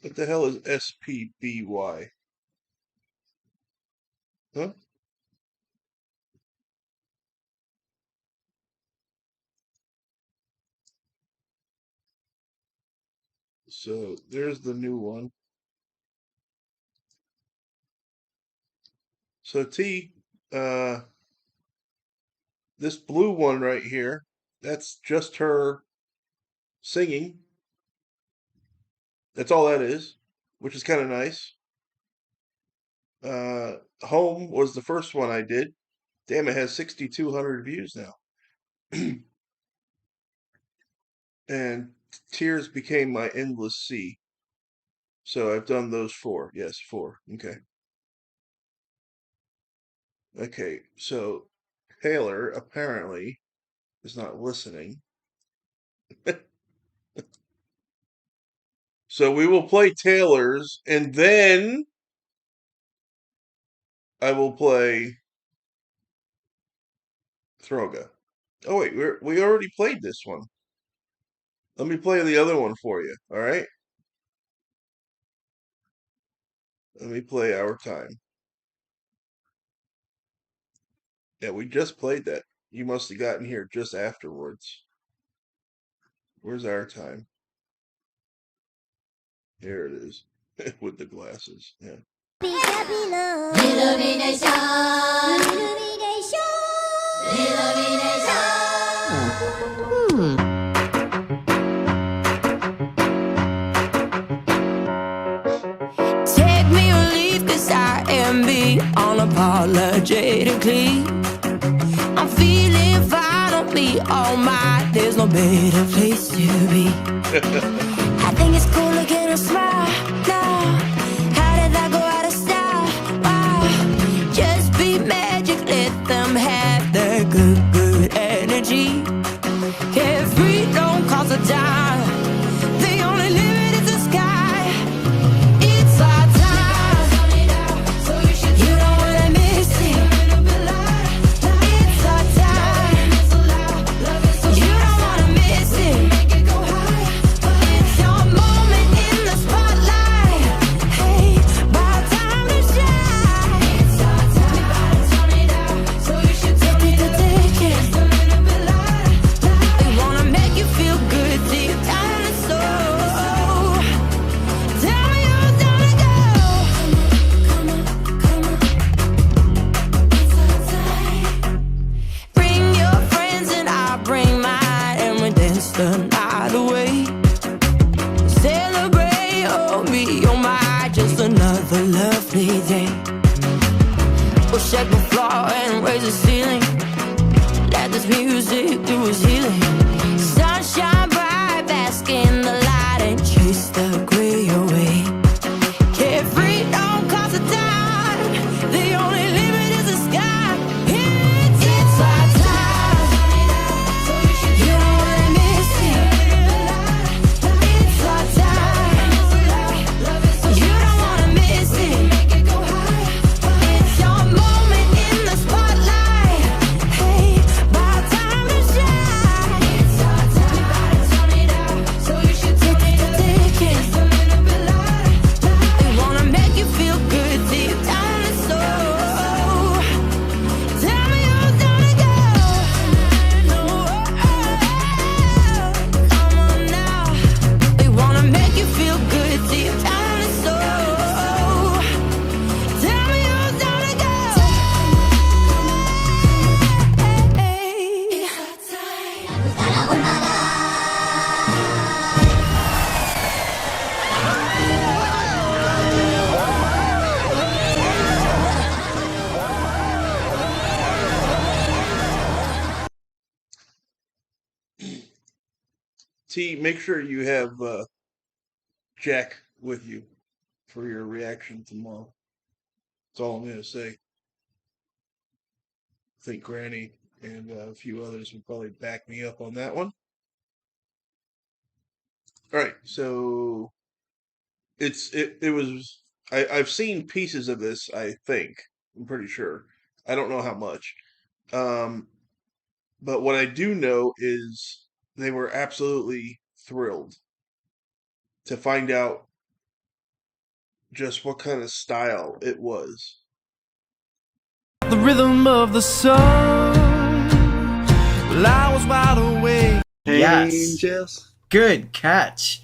What the hell is SPBY? Huh? So there's the new one. So T, this blue one right here, that's just her singing. That's all that is, which is kind of nice. Home was the first one I did. Damn, it has 6,200 views now. And Tears became my endless sea. So I've done those 4. Yes, 4. Okay. Okay, so Taylor apparently is not listening. So we will play Taylor's, and then I will play Throga. Oh wait, we already played this one. Let me play the other one for you, all right? Let me play Our Time. Yeah, we just played that. You must have gotten here just afterwards. Where's Our Time? Here it is, with the glasses, yeah. Take me or leave, 'cause I am being unapologetically. I'm feeling violently all mine. There's no better place to be. I think it's cool looking a smile now. How did that go out of style? Wow, just be magic, let them have their good energy. Carefree, don't cost a dime. The only limit is the sky. It's our time. You don't wanna miss it. It's our time. You don't wanna miss it. It's your moment in the spotlight. Hey, about time to shine. It's our time. So you should take the ticket. We wanna make you feel good deep down in the soul. Tell me who's gonna go. Bring your friends and I'll bring mine, and we dance the night away. Celebrate, oh me, oh my, just another lovely day. We'll shake the floor and raise the ceiling. Let this music do its healing. Sunshine bright, bask in the light and chase the gray away. Carefree, don't cost a dime. The only limit is T, make sure you have Jack with you for your reaction tomorrow. That's all I'm going to say. I think Granny and a few others would probably back me up on that one. All right, so I've seen pieces of this. I think I'm pretty sure. I don't know how much, but what I do know is they were absolutely thrilled to find out just what kind of style it was. The rhythm of the song. Well, I was wide awake. Yes. Good catch.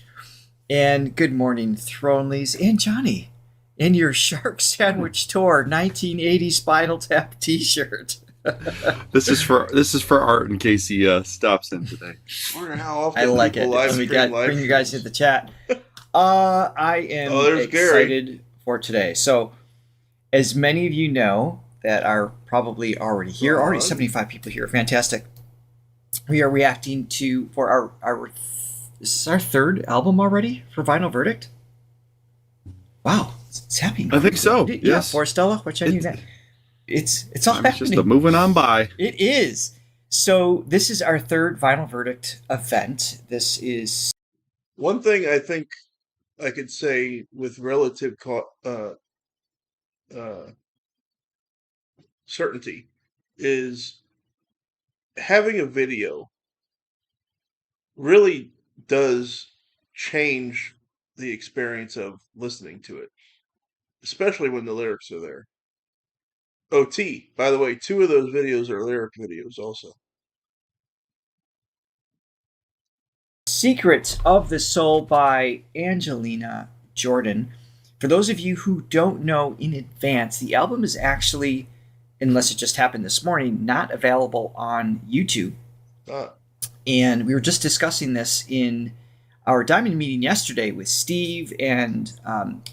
And good morning, Throneleys and Johnny, in your Shark Sandwich Tour 1980 Spinal Tap T-shirt. This is for Art in case he stops in today. I wonder how often I like it. we Bring you guys into the chat. I am excited for today. So, as many of you know that are probably already here, already 75 people here, fantastic. We are reacting to our this is our third album already for Vinyl Verdict. Wow, it's happening. I think so. Yeah, yes. Forestella, which I knew that. It's all happening. It's just moving on by. It is. So this is our third Vinyl Verdict event. This is one thing I think I could say with relative certainty is having a video really does change the experience of listening to it, especially when the lyrics are there. OT, by the way, 2 of those videos are lyric videos also. Secret of the Soul by Angelina Jordan. For those of you who don't know in advance, the album is actually, unless it just happened this morning, not available on YouTube. And we were just discussing this in our Diamond meeting yesterday with Steve, and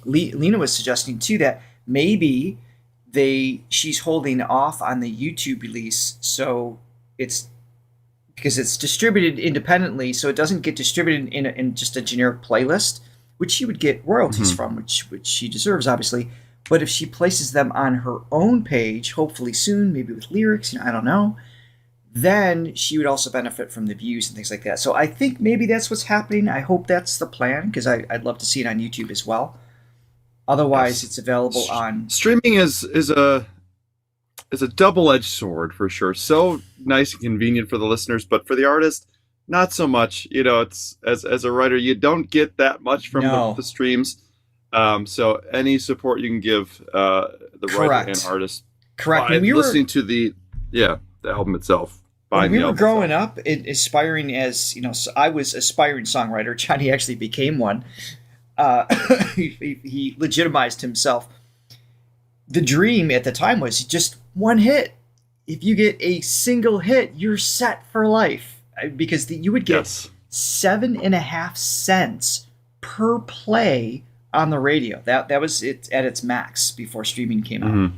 Lena was suggesting too that maybe she's holding off on the YouTube release, so it's because it's distributed independently, so it doesn't get distributed in just a generic playlist, which she would get royalties from, which she deserves, obviously. But if she places them on her own page, hopefully soon, maybe with lyrics, I don't know, then she would also benefit from the views and things like that. So I think maybe that's what's happening. I hope that's the plan, because I'd love to see it on YouTube as well. Otherwise, it's available on... Streaming is a double-edged sword, for sure. So nice and convenient for the listeners, but for the artist, not so much. You know, it's as a writer, you don't get that much from the streams. So any support you can give the writer and artist. Correct. By listening to the album itself. When we were growing up, aspiring as, so I was aspiring songwriter. Johnny actually became one. He legitimized himself. The dream at the time was just one hit. If you get a single hit, you're set for life, because you would get 7.5 cents per play on the radio. That was it at its max before streaming came out.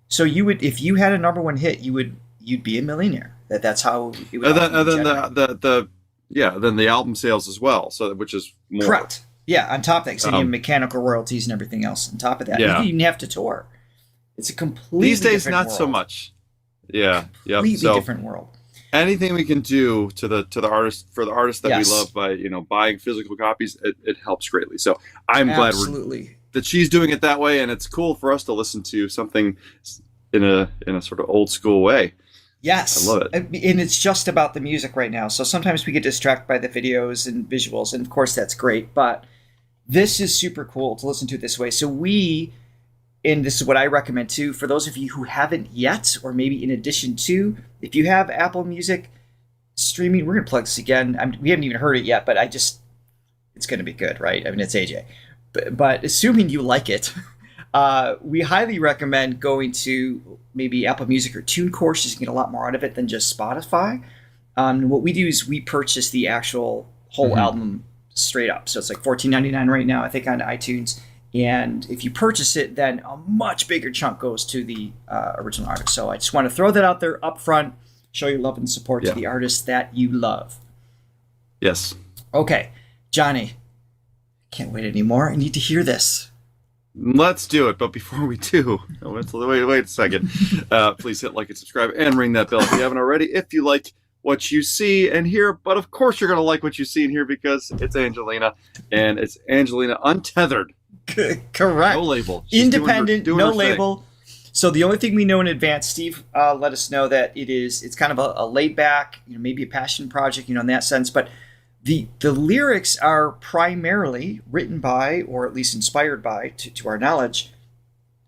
So you would, if you had a number one hit, you'd be a millionaire. That's how it would. Then the album sales as well. So which is more correct. Yeah, on top of that, so you have mechanical royalties and everything else on top of that. Yeah. You didn't have to tour. It's a completely these days different not world. so much. Yeah, completely different world. Anything we can do to the artist, for the artists that we love, by buying physical copies, it helps greatly. So I'm glad that she's doing it that way, and it's cool for us to listen to something in a sort of old school way. Yes, I love it. And it's just about the music right now. So sometimes we get distracted by the videos and visuals, and of course that's great. But this is super cool to listen to it this way. So and this is what I recommend too, for those of you who haven't yet, or maybe in addition to, if you have Apple Music streaming, we're going to plug this again. We haven't even heard it yet, but it's going to be good, right? I mean, it's AJ. But assuming you like it, we highly recommend going to maybe Apple Music or TuneCore. You can get a lot more out of it than just Spotify. What we do is we purchase the actual whole album straight up. So it's like $14.99 right now, I think, on iTunes. And if you purchase it, then a much bigger chunk goes to the original artist. So I just want to throw that out there up front, show your love and support to the artists that you love. Yes. Okay, Johnny, can't wait anymore. I need to hear this. Let's do it. But before we do, wait a second. Please hit like and subscribe and ring that bell if you haven't already. If you like what you see and hear, but of course you're going to like what you see and hear because it's Angelina, and it's Angelina untethered. Correct. No label. She's Independent, doing no her label. So the only thing we know in advance, Steve let us know that it's kind of a laid back, maybe a passion project, in that sense. But the lyrics are primarily written by, or at least inspired by, to our knowledge,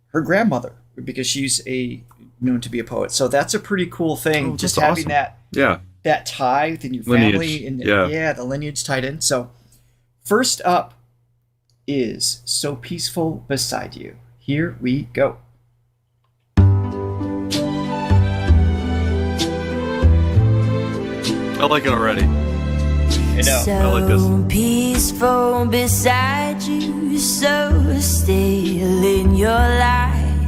her grandmother, because she's known to be a poet. So that's a pretty cool thing. Just having awesome. that tie within your family and the lineage tied in. So first up is So Peaceful Beside You. Here we go. I like it already. I know. So I like this. peaceful beside you, so still in your light.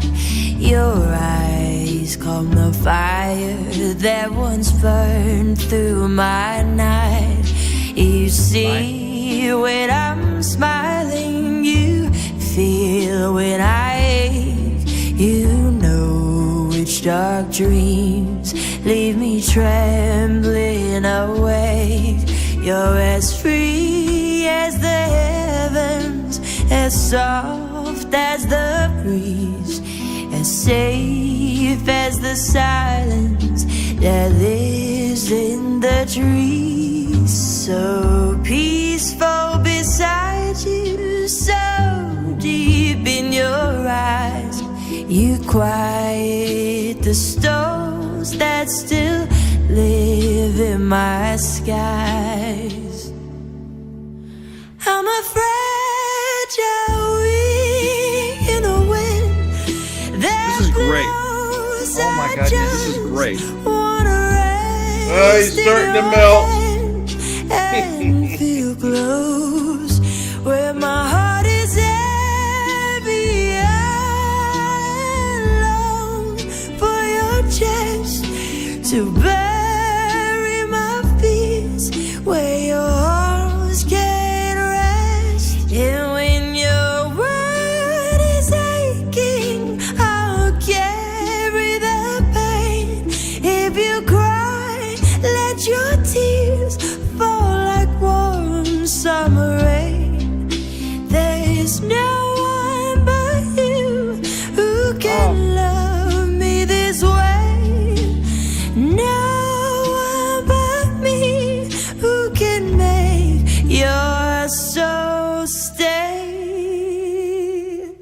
Your eyes calm the fire that once burned through my night. You see when I'm smiling, you feel when I ache. You know which dark dreams leave me trembling awake. You're as free as the heavens, as soft as the breeze, as safe as the silence that lives in the trees. So peaceful beside you, so deep in your eyes. You quiet the storms that still live in my skies. I'm a fragile wing in the wind. This is great. Oh my goodness, this is great. He's starting to melt. And feel close where my heart is heavy. I long for your chest to bury my fears where your arms can rest. And when your world is aching, I'll carry the pain. If you cry, let your tears fall like warm summer rain. There's no one but you who can love me this way. No one but me who can make your soul stay.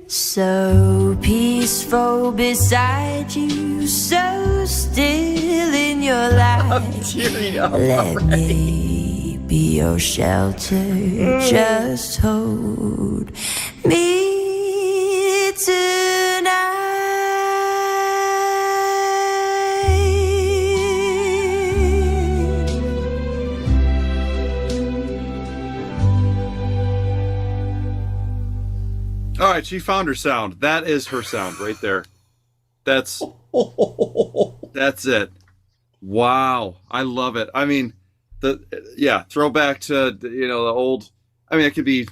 So peaceful beside you, so still in your life. Let me be your shelter, just hold me tonight. All right, she found her sound. That is her sound right there. That's it. Wow, I love it. I mean, throwback to the old. I mean, it could be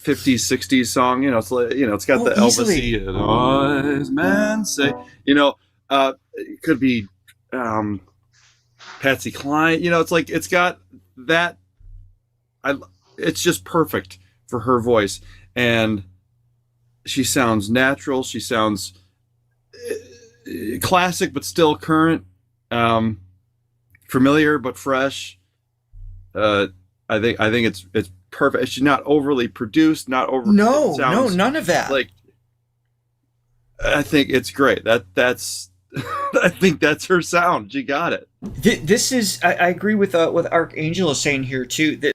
50s, 60s song. It's like it's got the Elvis-y "Wise men say." It could be Patsy Cline. It's like it's got that. It's just perfect for her voice, and she sounds natural. She sounds classic, but still current. Familiar but fresh. I think it's perfect. She's not overly produced, not over. No, none of that. Like, I think it's great. That's I think that's her sound. She got it. This is. I agree with Archangel is saying here too. That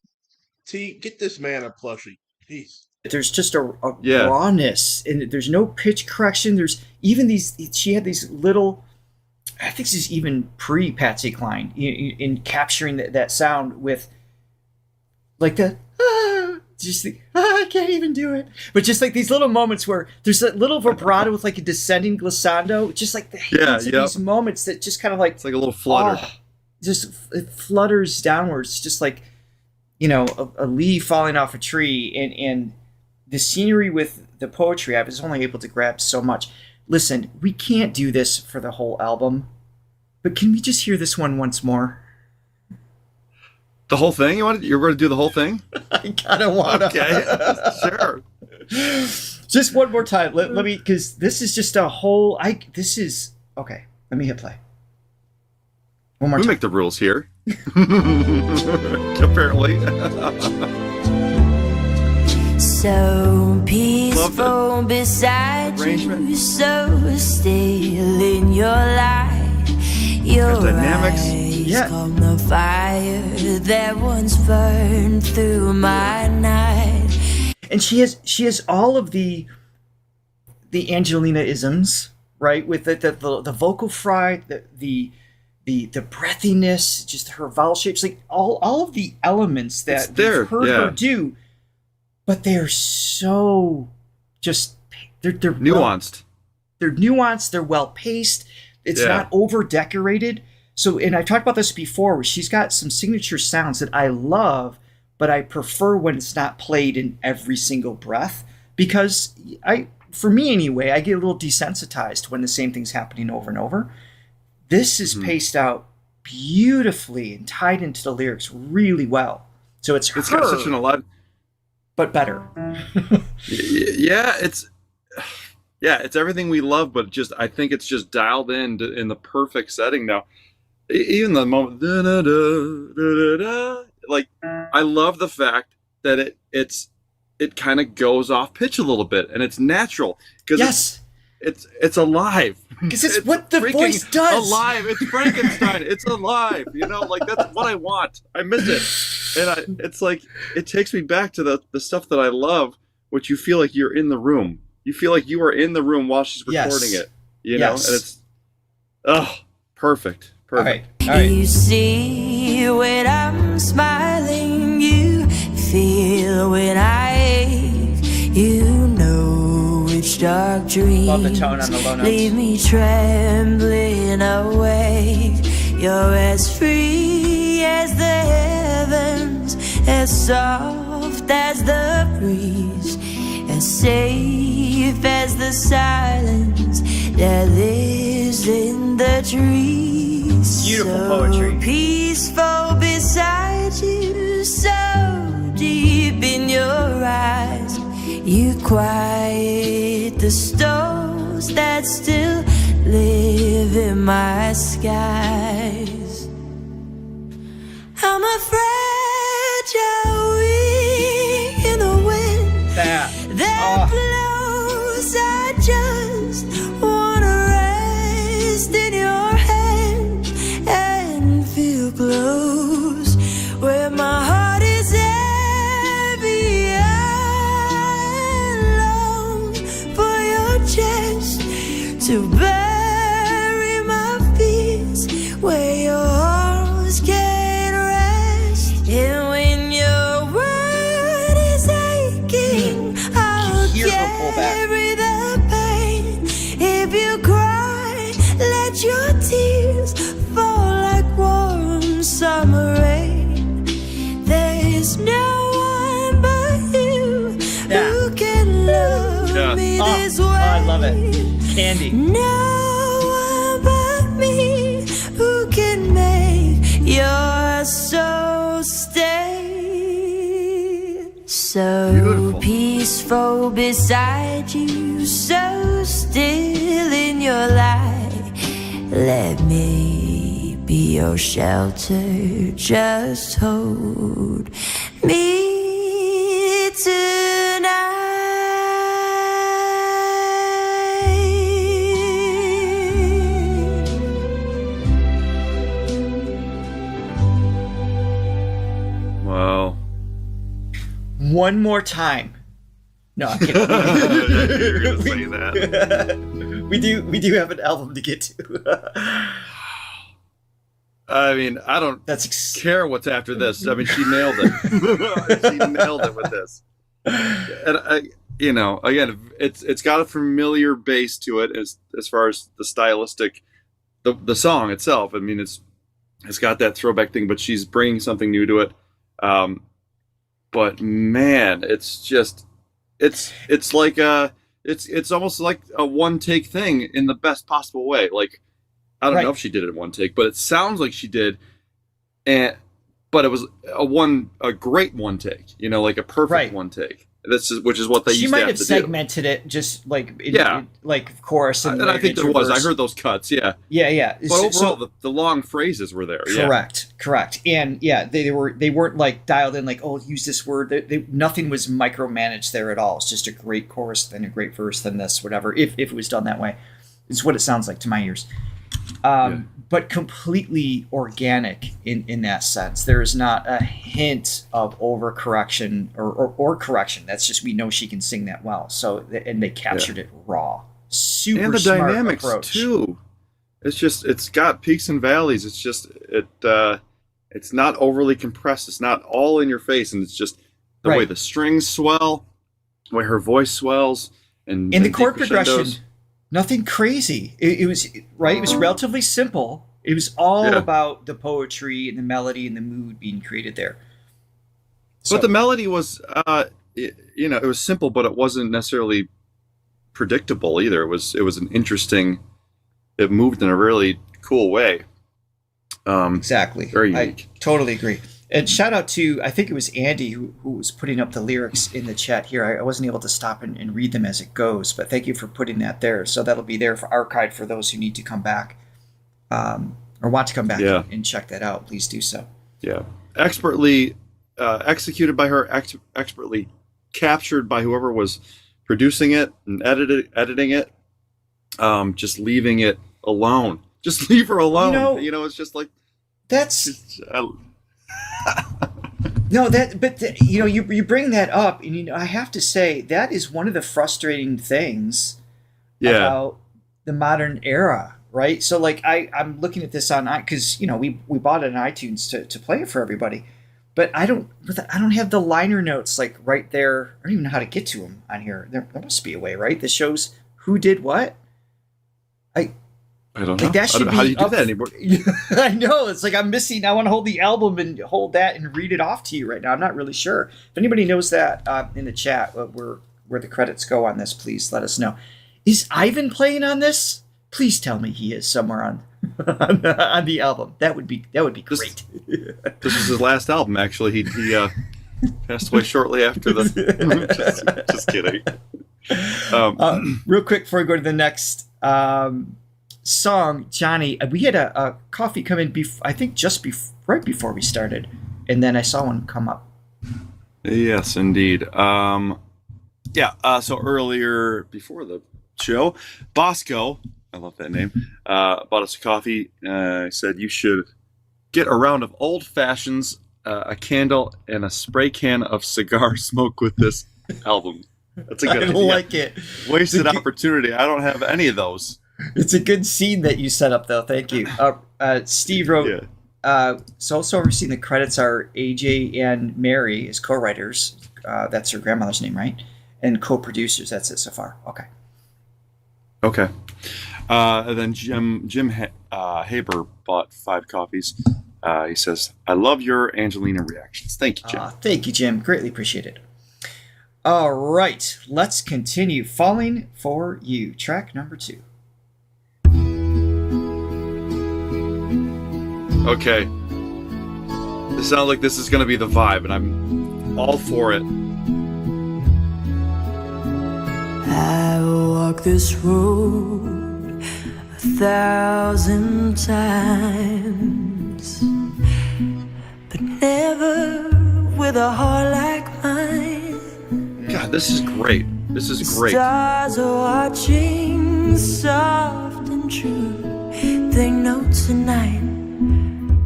Get this man a plushie. Jeez. There's just a rawness, and there's no pitch correction. There's even these. She had these little. I think this is even pre Patsy Cline in capturing that sound with, like I can't even do it. But just like these little moments where there's that little vibrato with like a descending glissando, just like the hints of these moments that just kind of like it's like a little flutter. Just it flutters downwards, just like a leaf falling off a tree, and the scenery with the poetry, I was only able to grab so much. Listen, we can't do this for the whole album, but can we just hear this one once more? The whole thing? You're going to do the whole thing? I kind of want to. Okay, sure. Just one more time. Let me, because this is just a whole. Okay. Let me hit play. One more time. We make the rules here. Apparently. So peaceful beside you, so still in your light. Your dynamics. eyes calm the fire that once burned through my night. And she has all of the Angelina-isms, right? With the vocal fry, the breathiness, just her vowel shapes, like all of the elements that we've heard her do, but they're so just they're nuanced. They're nuanced. They're well paced. It's not over decorated. So, and I've talked about this before, where she's got some signature sounds that I love, but I prefer when it's not played in every single breath, because for me anyway, I get a little desensitized when the same thing's happening over and over. This is paced out beautifully and tied into the lyrics really well. So it's got such an alive, but better. It's everything we love, but just I think it's just dialed in the perfect setting now. Even the moment, like I love the fact that it kind of goes off pitch a little bit, and it's natural because it's alive. Because it's what the voice does. Alive. It's Frankenstein. It's alive. Like that's what I want. I miss it, and it's like it takes me back to the stuff that I love, which you feel like you're in the room. You feel like you are in the room while she's recording it. And it's perfect. All right. You see when I'm smiling, you feel when I ache, you know which dark dreams love the tone on the low notes. Leave me trembling awake. You're as free as the heavens, as soft as the breeze, as safe as the silence that lives in the trees. Beautiful so poetry. Peaceful beside you, so deep in your eyes, you quiet the storms that still live in my skies. I'm a fragile wing in the wind that blows. I just wanna rest in your hand and feel close where my heart is heavy. I long for your chest to bury my fears where your arms can rest. And when your world is aching, I'll carry the pain. If you cry, let your tears fall like warm summer rain. There's no one but you who can love me this way. I love it. Candy. No one but me who can make your soul stay. So beautiful. Peaceful beside you, so still in your light. Let me be your shelter, just hold me tonight. Wow. One more time. No, I'm kidding. You're gonna say that. We do have an album to get to. I mean, I don't care what's after this. I mean, she nailed it. She nailed it with this. And again, it's got a familiar base to it as far as the stylistic, the song itself. I mean, it's got that throwback thing, but she's bringing something new to it. but man, it's like it's almost like a one take thing in the best possible way. Like, I don't know if she did it in one take, but it sounds like she did. But it was a great one take, like a perfect one take. Which is what they used to have to do. She might have segmented it just like like chorus and I think there was. I heard those cuts. Yeah. But overall, the long phrases were there. Correct. And they weren't like dialed in like, oh, use this word. Nothing was micromanaged there at all. It's just a great chorus, then a great verse, then this, whatever. If it was done that way, it's what it sounds like to my ears. But completely organic in that sense. There is not a hint of overcorrection or correction. That's just, we know she can sing that well. So, and they captured it raw. Super and the smart dynamics approach. Too. It's got peaks and valleys. It's just it's not overly compressed. It's not all in your face, and it's just the way the strings swell, the way her voice swells, and the chord progression. Nothing crazy. It was right. It was relatively simple. It was all about the poetry and the melody and the mood being created there. But the melody was, it was simple, but it wasn't necessarily predictable either. It was an interesting. It moved in a really cool way. Exactly. Very unique. I totally agree. And shout out to, I think it was Andy who was putting up the lyrics in the chat here. I wasn't able to stop and read them as it goes, but thank you for putting that there. So that'll be there for archived for those who need to come back or want to come back and check that out. Please do so. Yeah. Expertly executed by her, expertly captured by whoever was producing it and editing it, just leaving it alone. Just leave her alone. It's just like... That's... No, you bring that up, and I have to say that is one of the frustrating things about the modern era, right? So like I'm looking at this on, because we bought it on iTunes to play it for everybody, but I don't have the liner notes like right there. I don't even know how to get to them on here. There must be a way, right? That shows who did what. I don't know. How do you do that anymore? I know. It's like I'm missing. I want to hold the album and hold that and read it off to you right now. I'm not really sure. If anybody knows that in the chat, where the credits go on this, please let us know. Is Ivan playing on this? Please tell me he is somewhere on the album. That would be great. This is his last album, actually. He passed away shortly after the. just kidding. Real quick before we go to the next. Song, Johnny, we had a coffee come in I think right before we started, and then I saw one come up. Yes, indeed. So earlier before the show, Bosco, I love that name, bought us a coffee. Said you should get a round of old fashions, a candle, and a spray can of cigar smoke with this album. That's a good idea. I like it. Wasted opportunity. I don't have any of those. It's a good scene that you set up, though. Thank you. Steve wrote, so also overseeing the credits are AJ and Mary as co-writers. That's her grandmother's name, right? And co-producers. That's it so far. Okay. And then Jim Haber bought 5 coffees. He says, I love your Angelina reactions. Thank you, Jim. Thank you, Jim. Greatly appreciate it. All right. Let's continue. Falling for You, track number 2. Okay. This sounds like this is going to be the vibe, and I'm all for it. I walk this road 1,000 times, but never with a heart like mine. God, this is great. This is great. Stars are watching, soft and true. They know tonight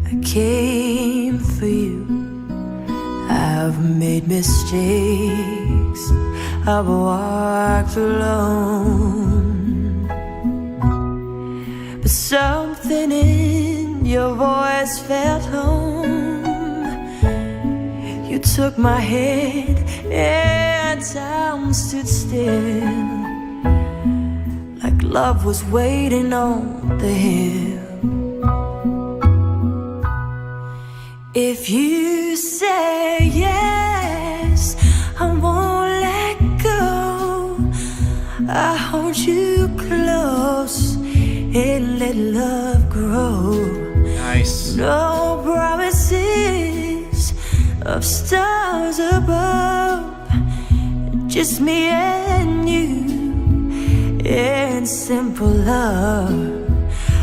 I came for you. I've made mistakes, I've walked alone, but something in your voice felt home. You took my hand and time stood still, like love was waiting on the hill. If you say yes, want you close and let love grow. Nice. No promises of stars above, just me and you and simple love.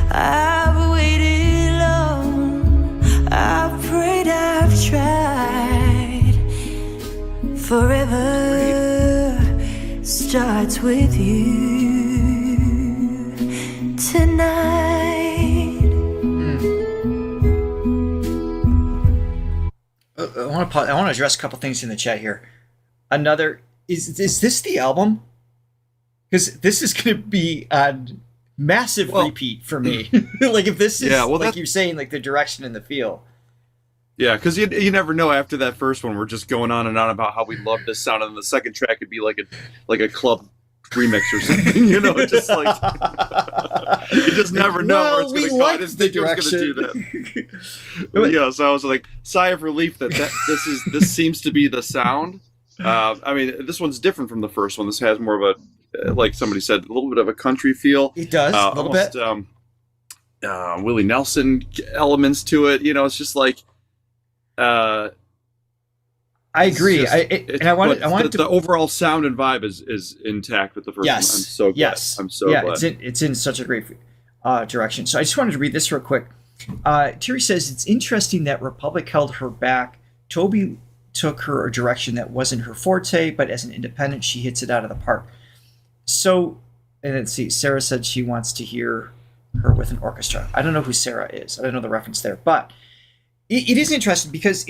I've waited long, I've prayed, I've tried. Forever starts with you tonight. I want to address a couple things in the chat here. Another is this the album? Because this is going to be a massive repeat for me. Like if this is like you're saying, like the direction and the feel. Yeah, because you never know. After that first one, we're just going on and on about how we love this sound, and the second track could be like a club remix or something. You know, just like you just never know where it's going to go. I didn't think it was going to do that. But yeah, so I was like, sigh of relief that this seems to be the sound. I mean, this one's different from the first one. This has more of a, like somebody said, a little bit of a country feel. It does a little bit. Willie Nelson elements to it. You know, it's just like. I agree. The overall sound and vibe is intact with the first one. I'm so glad. I'm so glad. It's in such a great direction. So I just wanted to read this real quick. Terry says it's interesting that Republic held her back. Toby took her a direction that wasn't her forte, but as an independent, she hits it out of the park. So, and let's see. Sarah said she wants to hear her with an orchestra. I don't know who Sarah is. I don't know the reference there, but. It is interesting because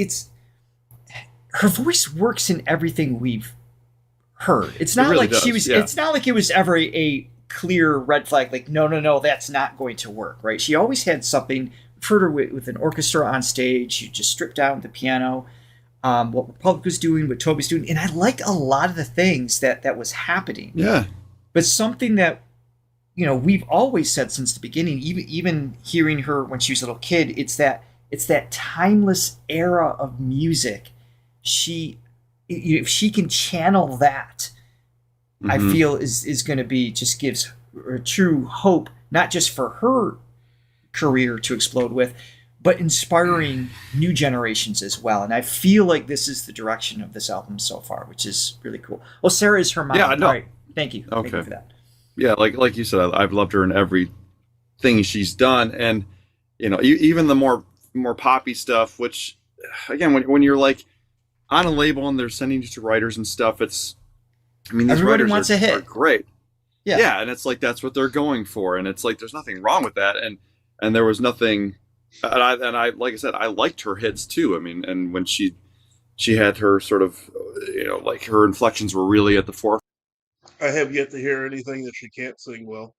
her voice works in everything we've heard. It's not like she was. Yeah. It's not like it was ever a clear red flag. Like no, that's not going to work, right? She always had something. We've heard her with an orchestra on stage. She just stripped down the piano. What Republic was doing, what Toby's doing, and I liked a lot of the things that was happening. Yeah, but something that we've always said since the beginning, even hearing her when she was a little kid, it's that timeless era of music. If she can channel that, I feel is going to be just gives her true hope, not just for her career to explode with, but inspiring new generations as well. And I feel like this is the direction of this album so far, which is really cool. Well, Sarah is her mom. Yeah, no. All right. Thank you. Okay. Thank you for that. Yeah, like you said, I've loved her in everything she's done, and even the more poppy stuff, which again when you're like on a label and they're sending you to writers and stuff, these everybody writers wants a hit. Are great. Yeah, and it's like that's what they're going for, and it's like there's nothing wrong with that, and there was nothing, and I like I said, I liked her hits too. I mean, and when she had her sort of like her inflections were really at the forefront. I have yet to hear anything that she can't sing well.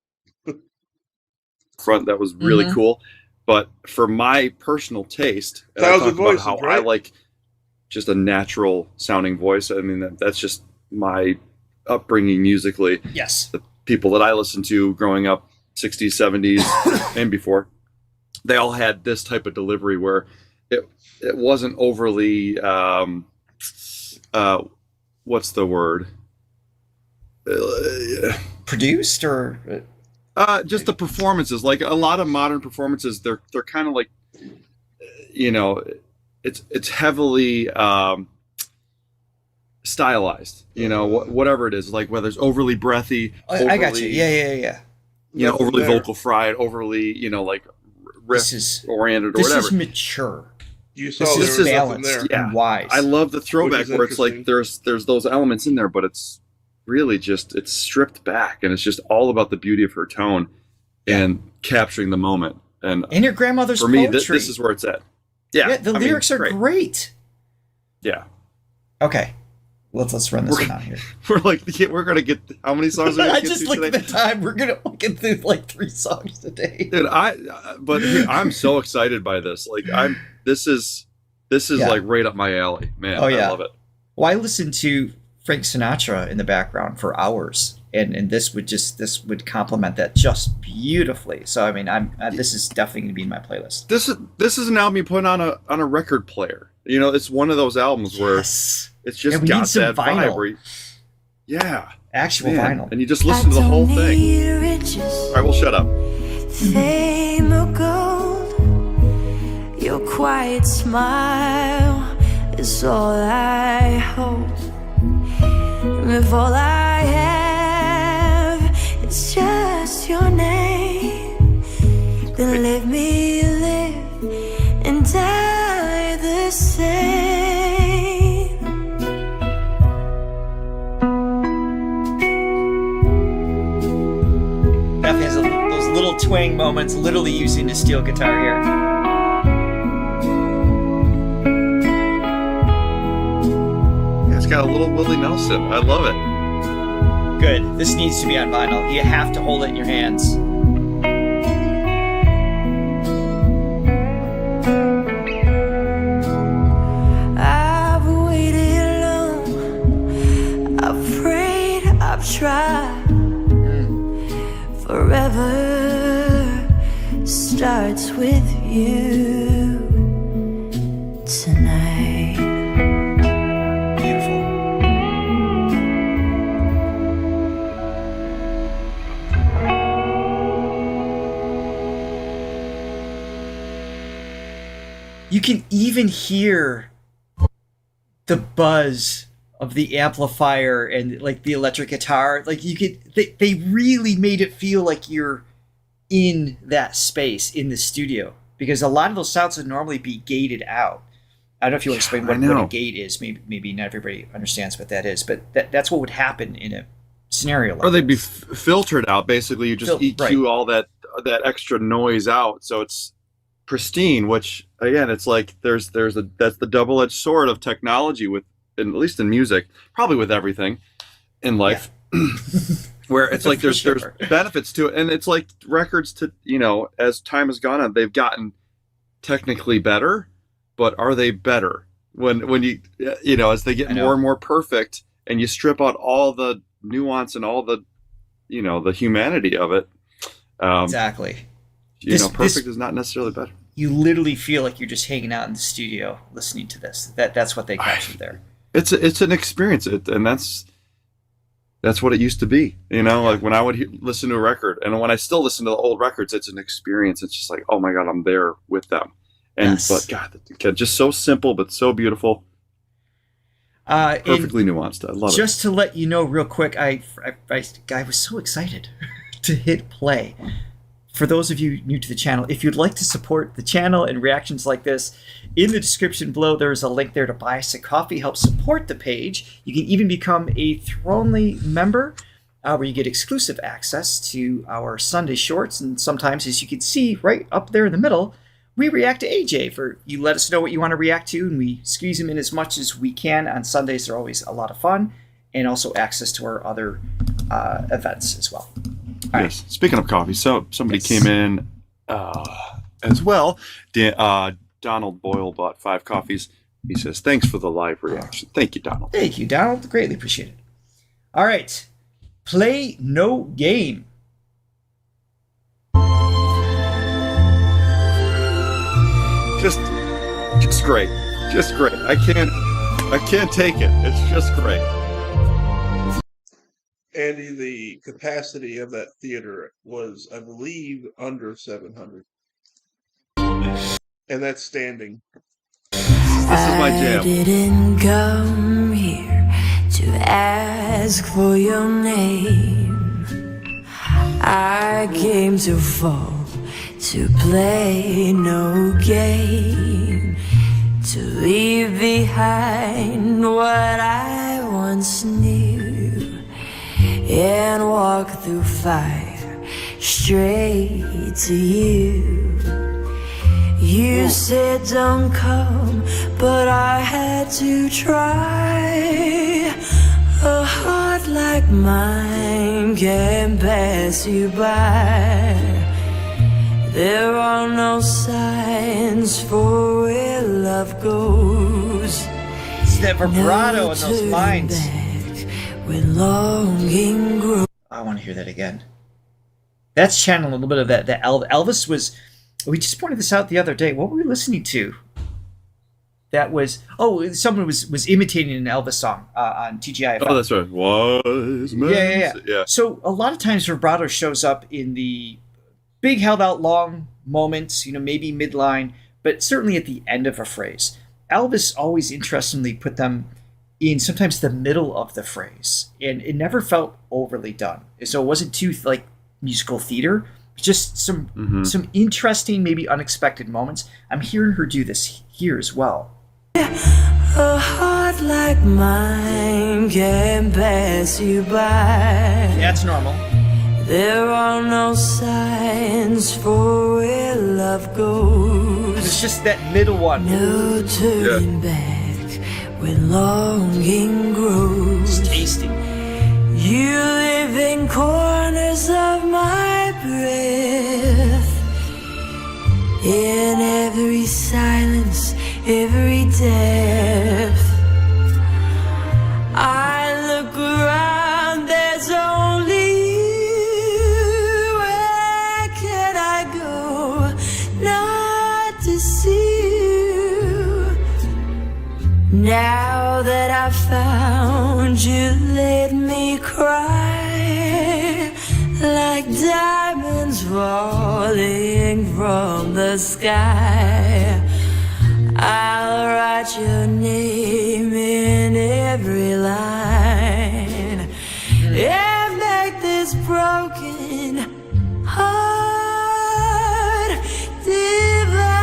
That was really cool. But for my personal taste, and I talked about how I like just a natural sounding voice. I mean, that's just my upbringing musically. Yes. The people that I listened to growing up, 60s, 70s, and before, they all had this type of delivery where it wasn't overly, what's the word? Produced or... just the performances, like a lot of modern performances, they're kind of like, it's heavily stylized, whatever it is, like whether it's overly breathy, I got you. Yeah. Overly vocal fried, overly, like riff oriented or whatever. This is mature. You saw this is balanced and wise. I love the throwback where it's like there's those elements in there, but it's really just it's stripped back, and it's just all about the beauty of her tone and capturing the moment. And your grandmother's for me, poetry. this is where it's at. Yeah, the lyrics are great. Yeah. Okay, let's run this one out here. We're gonna get how many songs? I just looked at the time. We're gonna get through like 3 songs today. Dude, I'm so excited by this. Like this is like right up my alley, man. Oh yeah, I love it. Well, I listened to Frank Sinatra in the background for hours, and this would complement that just beautifully. So I mean, this is definitely going to be in my playlist. This is an album you put on a record player. It's one of those albums where it's just got that vibe. Yeah, actual Man, vinyl. and you just listen to the whole thing. All right, we'll shut up. Fame or gold, your quiet smile is all I hold. And if all I have is just your name, then let me live and die the same. Beth has those little twang moments, literally using the steel guitar here. Yeah, it's got a little Willie Nelson. I love it. Good. This needs to be on vinyl. You have to hold it in your hands. I've waited long, I've prayed, I've tried. Forever starts with you tonight. Beautiful. You can even hear the buzz of the amplifier and like the electric guitar. Like you could, they really made it feel like you're in that space in the studio, because a lot of those sounds would normally be gated out. I don't know if you want to explain what a gate is. Maybe not everybody understands what that is, but that's what would happen in a scenario like Or they'd be this. filtered out. Basically, you just EQ all that extra noise out, so it's pristine. Which again, it's like that's the double-edged sword of technology with, at least in music, probably with everything in life. Yeah. Where it's like there's benefits to it, and it's like records to, as time has gone on, they've gotten technically better, but are they better when you as they get more and more perfect, and you strip out all the nuance and all the the humanity of it? Exactly. Perfect is not necessarily better. You literally feel like you're just hanging out in the studio listening to this. That's what they captured there. It's an experience, and that's what it used to be. Like when I would listen to a record, and when I still listen to the old records, it's an experience. It's just like, oh my God, I'm there with them. And but God, just so simple but so beautiful. Perfectly nuanced. I love it. Just to let you know real quick, I was so excited to hit play. For those of you new to the channel, if you'd like to support the channel and reactions like this, in the description below, there's a link there to buy us a coffee, help support the page. You can even become a Thronely member, where you get exclusive access to our Sunday shorts. And sometimes, as you can see right up there in the middle, we react to AJ. You let us know what you want to react to, and we squeeze them in as much as we can. On Sundays, they're always a lot of fun, and also access to our other events as well. All yes. Right. Speaking of coffee, so somebody came in as well. Donald Boyle bought 5 coffees. He says, "Thanks for the live reaction." Thank you, Donald. Thank you, Donald. Greatly appreciate it. All right, play no game. Just great. Just great. I can't take it. It's just great. Andy, the capacity of that theater was, I believe, under 700. And that's standing. This is my jam. I didn't come here to ask for your name. I came to fall, to play no game, to leave behind what I once knew, and walk through fire straight to you. You said don't come, but I had to try. A heart like mine can pass you by. There are no signs for where love goes. It's that vibrato in those lines. When longing grows. I want to hear that again. That's channeling a little bit of that Elvis was. We just pointed this out the other day. What were we listening to? that was someone was imitating an Elvis song on TGI. Oh, that's right. Wise men. Yeah. So a lot of times vibrato shows up in the big held out long moments, maybe midline, but certainly at the end of a phrase. Elvis always interestingly put them in sometimes the middle of the phrase, and it never felt overly done. So it wasn't too like musical theater, just some interesting, maybe unexpected moments. I'm hearing her do this here as well. A heart like mine can pass you by. That's normal. There are no signs for where love goes. It's just that middle one. No turning back when longing grows. It's tasty. You live in corners of my breath. In every silence, every depth. I look around, there's only you. Where can I go not to see you? Now that I found you, let me cry like diamonds falling from the sky. I'll write your name in every line and make this broken heart divine.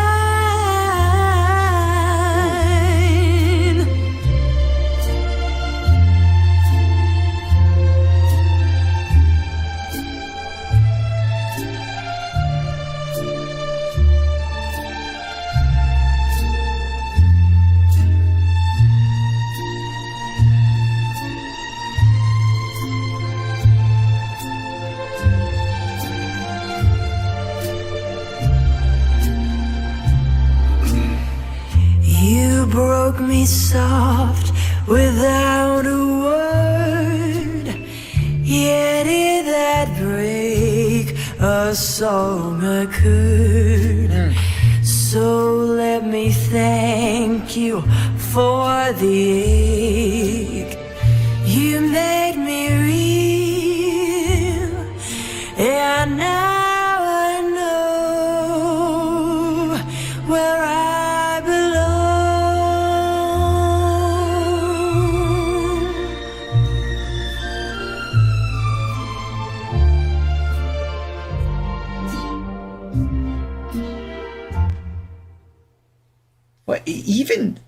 You broke me soft without a word, yet in that break a song occurred. So let me thank you for the ache. You made me real, and now I know where I belong. But even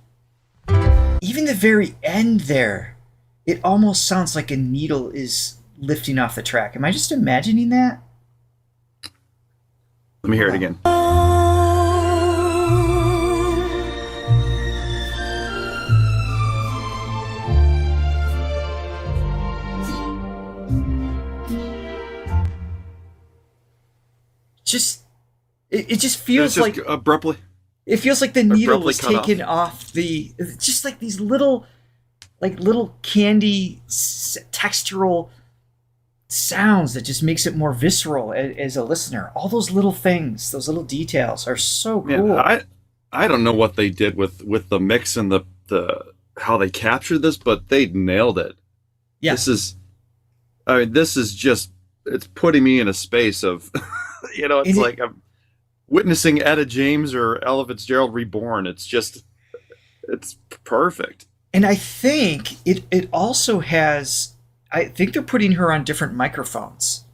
the very end there, it almost sounds like a needle is lifting off the track. Am I just imagining that? Let me hear it again. It just feels like abruptly. It feels like the needle was cut taken off the. Just like these little candy textural sounds that just makes it more visceral as a listener. All those little things, those little details are so cool. Yeah, I don't know what they did with the mix and the how they captured this, but they nailed it. Yeah. This is just, it's putting me in a space of, it's like I'm witnessing Etta James or Ella Fitzgerald reborn. It's perfect. And I think it also has, I think they're putting her on different microphones.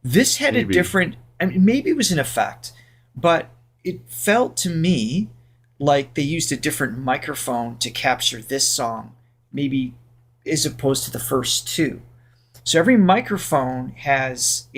This had a different, maybe it was an effect, but it felt to me like they used a different microphone to capture this song, maybe as opposed to the first two. So every microphone has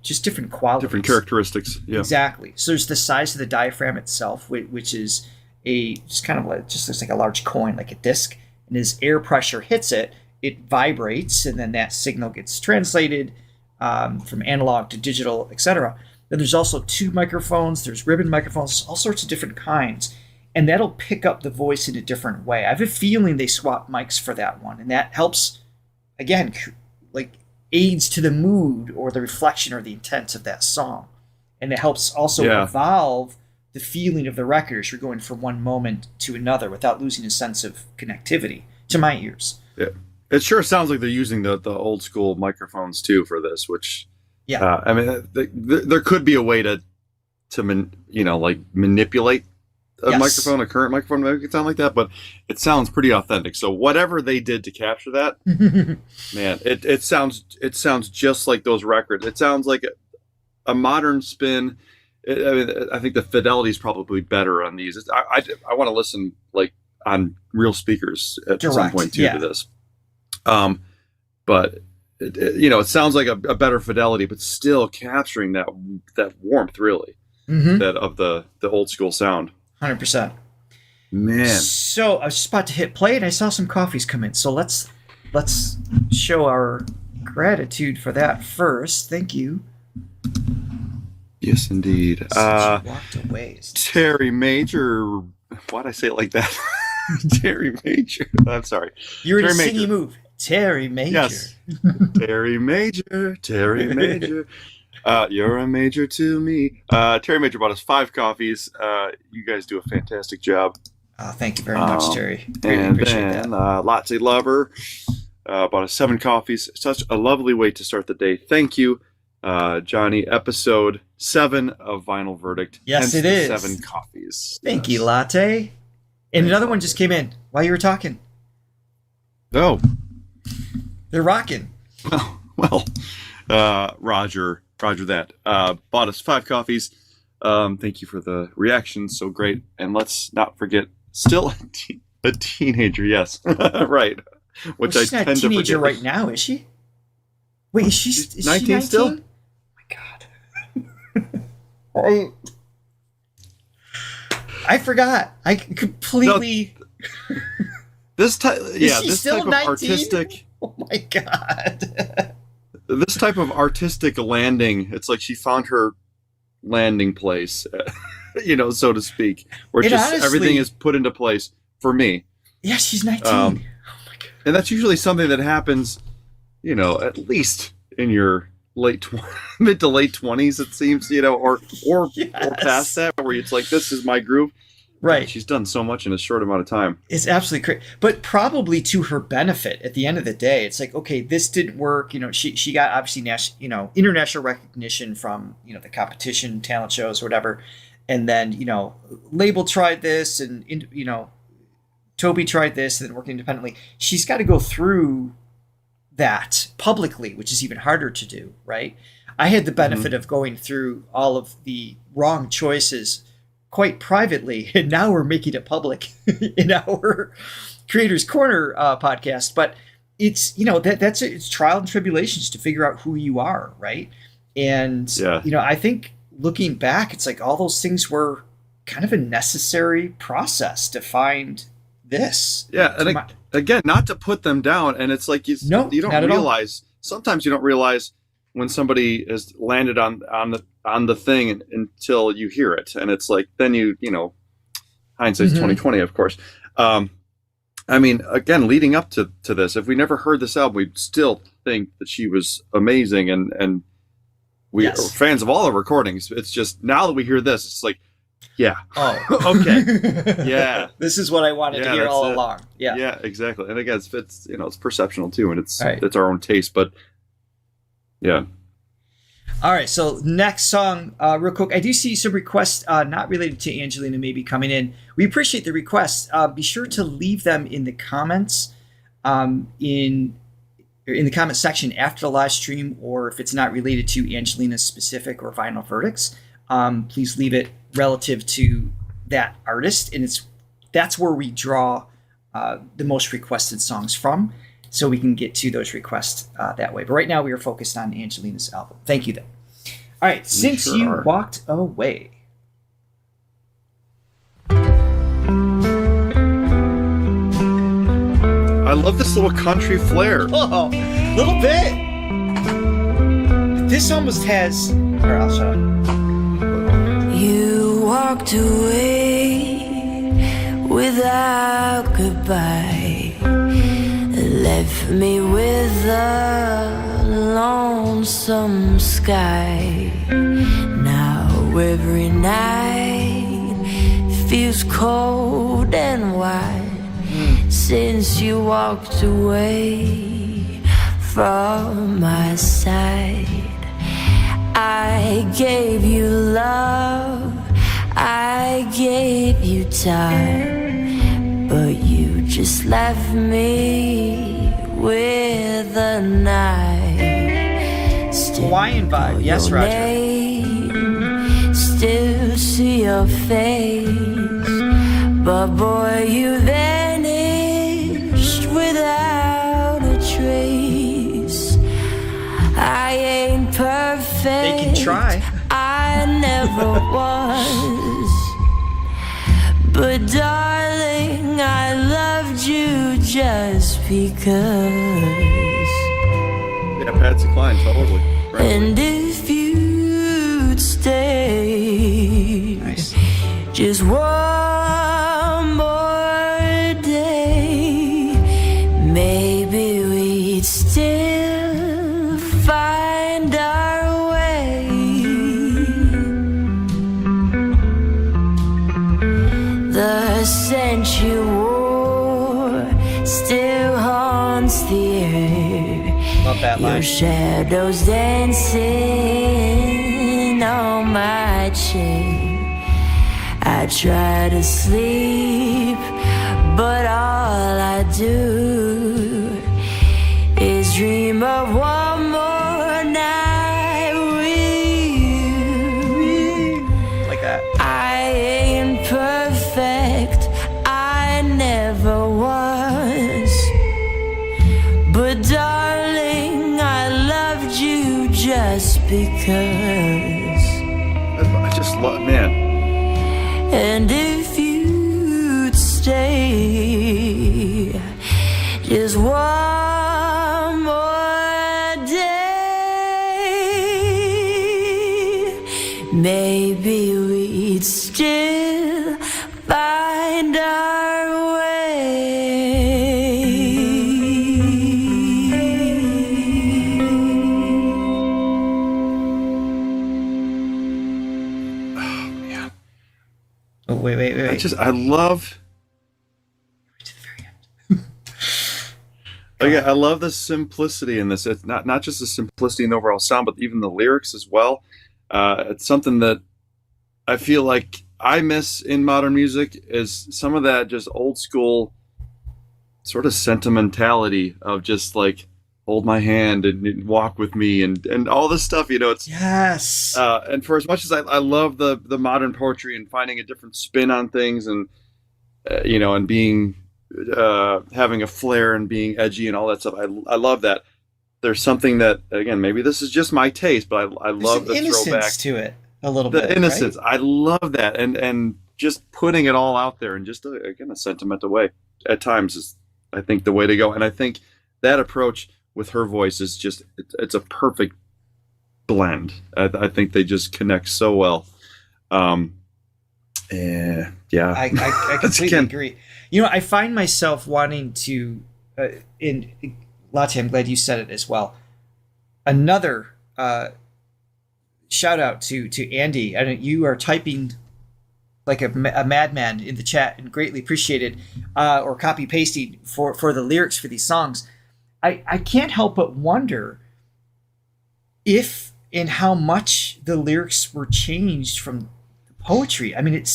just different qualities. Different characteristics, yeah. Exactly. So there's the size of the diaphragm itself, which is just looks like a large coin, like a disc. And as air pressure hits it, it vibrates, and then that signal gets translated from analog to digital, etc. Then there's also two microphones. There's ribbon microphones, all sorts of different kinds. And that'll pick up the voice in a different way. I have a feeling they swap mics for that one. And that helps, again, aids to the mood or the reflection or the intent of that song. And it helps also evolve the feeling of the record as you're going from one moment to another without losing a sense of connectivity to my ears. Yeah. It sure sounds like they're using the old school microphones too for this, which, yeah, I mean, there could be a way to manipulate a microphone, a current microphone, to make it sound like that, but it sounds pretty authentic. So whatever they did to capture that, man, it sounds just like those records. It sounds like a modern spin. I think the fidelity is probably better on these. I want to listen like on real speakers at some point too to this. But it sounds like a better fidelity, but still capturing that warmth, really, that of the old school sound. 100%. Man. So I was just about to hit play, and I saw some coffees come in. So let's show our gratitude for that first. Thank you. Yes, indeed. Walked away. Terry Major. Why'd I say it like that? Terry Major. I'm sorry. You're in a singy move. Terry Major. Yes. Terry Major. Terry Major. You're a major to me. Terry Major bought us 5 coffees. You guys do a fantastic job. Thank you very much, Terry. Really appreciate that. Latte Lover bought us 7 coffees. Such a lovely way to start the day. Thank you, Johnny. Episode 7 of Vinyl Verdict. Yes, hence it is. 7 coffees. Thank you, Latte. And another one just came in while you were talking. Oh. They're rocking. Oh, well, Roger that. Bought us 5 coffees. Thank you for the reaction. So great. And let's not forget, still a teenager. Yes. Right. Which she's I not tend a teenager to forget. right now, is she? Wait, is she 19 still? Oh my God. I forgot. I completely. No, this type, yeah, she this still type 19? of artistic. Oh my God. This type of artistic landing, it's like she found her landing place, so to speak, where honestly, everything is put into place for me. Yeah, she's 19. Oh my God. And that's usually something that happens, at least in your mid to late 20s, it seems, or past that, where it's like, this is my groove. Right. She's done so much in a short amount of time. It's absolutely crazy. But probably to her benefit at the end of the day. It's like, okay, this didn't work. She got obviously international recognition from, the competition, talent shows, or whatever. And then, label tried this and, Toby tried this and then worked independently. She's got to go through that publicly, which is even harder to do, right? I had the benefit of going through all of the wrong choices quite privately, and now we're making it public in our Creators Corner podcast. But it's it's trial and tribulations to figure out who you are, right? And I think looking back, it's like all those things were kind of a necessary process to find this. Yeah, and again, not to put them down, and it's like you don't realize. Sometimes you don't realize when somebody has landed on the thing until you hear it, and it's like then hindsight's 20/20, of course. I mean, again, leading up to this, if we never heard this album, we'd still think that she was amazing, and we are fans of all the recordings. It's just now that we hear this, it's like, yeah, okay, yeah, this is what I wanted to hear all along. Yeah, exactly. And again, it's it's perceptional too, and it's our own taste, but. Yeah. All right. So next song, real quick. I do see some requests not related to Angelina maybe coming in. We appreciate the requests. Be sure to leave them in the comments, in the comment section after the live stream, or if it's not related to Angelina specific or Vinyl Verdicts, please leave it relative to that artist, and that's where we draw the most requested songs from. So we can get to those requests that way. But right now we are focused on Angelina's album. Thank you, then. All right, Since You Walked Away. I love this little country flair. Oh, little bit. This almost has... Or I'll shut up. You walked away without goodbye. Left me with a lonesome sky. Now every night feels cold and wide since you walked away from my side. I gave you love, I gave you time, but you just left me with the night. Still Hawaiian vibe, yes, your Roger. name, still see your face, but boy, you vanished without a trace. I ain't perfect, They can try. I never was, but darling, I loved you just because. Yeah, Patsy Cline, totally. Right. And if you'd stay just one more day, maybe we'd still find our way. The scent you wore still haunts the air. Love that Your line. shadows dancing on my chair. I try to sleep, but all I do is dream of one more night with you. Like that. I ain't perfect, I never was, but darling, I loved you just because. I just love, man. And if you'd stay just one more day, maybe we'd still find our Oh, wait. I love. Again, I love the simplicity in this. It's not just the simplicity in the overall sound, but even the lyrics as well. It's something that I feel like I miss in modern music is some of that just old school sort of sentimentality of just like hold my hand and walk with me and all this stuff. You know, it's yes. And for as much as I love the modern poetry and finding a different spin on things and you know, and being having a flair and being edgy and all that stuff. I love that. There's something that, again, maybe this is just my taste, but I love the throwback to it a little the bit. innocence. Right? I love that, and just putting it all out there in just again a sentimental way at times is, I think, the way to go. And I think that approach with her voice is just it's a perfect blend. I think they just connect so well. Yeah, I completely agree. You know, I find myself wanting to, in Latte, I'm glad you said it as well. Another shout out to Andy. I know you are typing like a madman in the chat and greatly appreciated, or copy pasting for the lyrics for these songs. I can't help but wonder if and how much the lyrics were changed from the poetry. I mean, it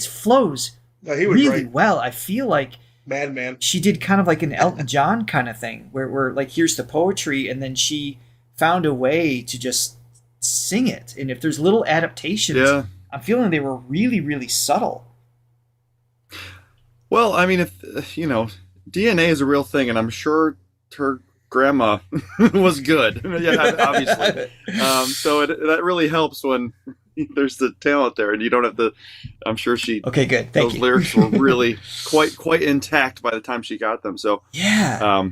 flows really well. I feel like Madman. She did kind of like an Elton John kind of thing where like, here's the poetry, and then she found a way to just sing it. And if there's little adaptations, I'm feeling they were really, really subtle. Well, I mean, if you know, DNA is a real thing, and I'm sure her grandma was good. Yeah, obviously. So that really helps when there's the talent there, and you don't have to. I'm sure she. Okay, good. Those lyrics were really quite intact by the time she got them. So yeah.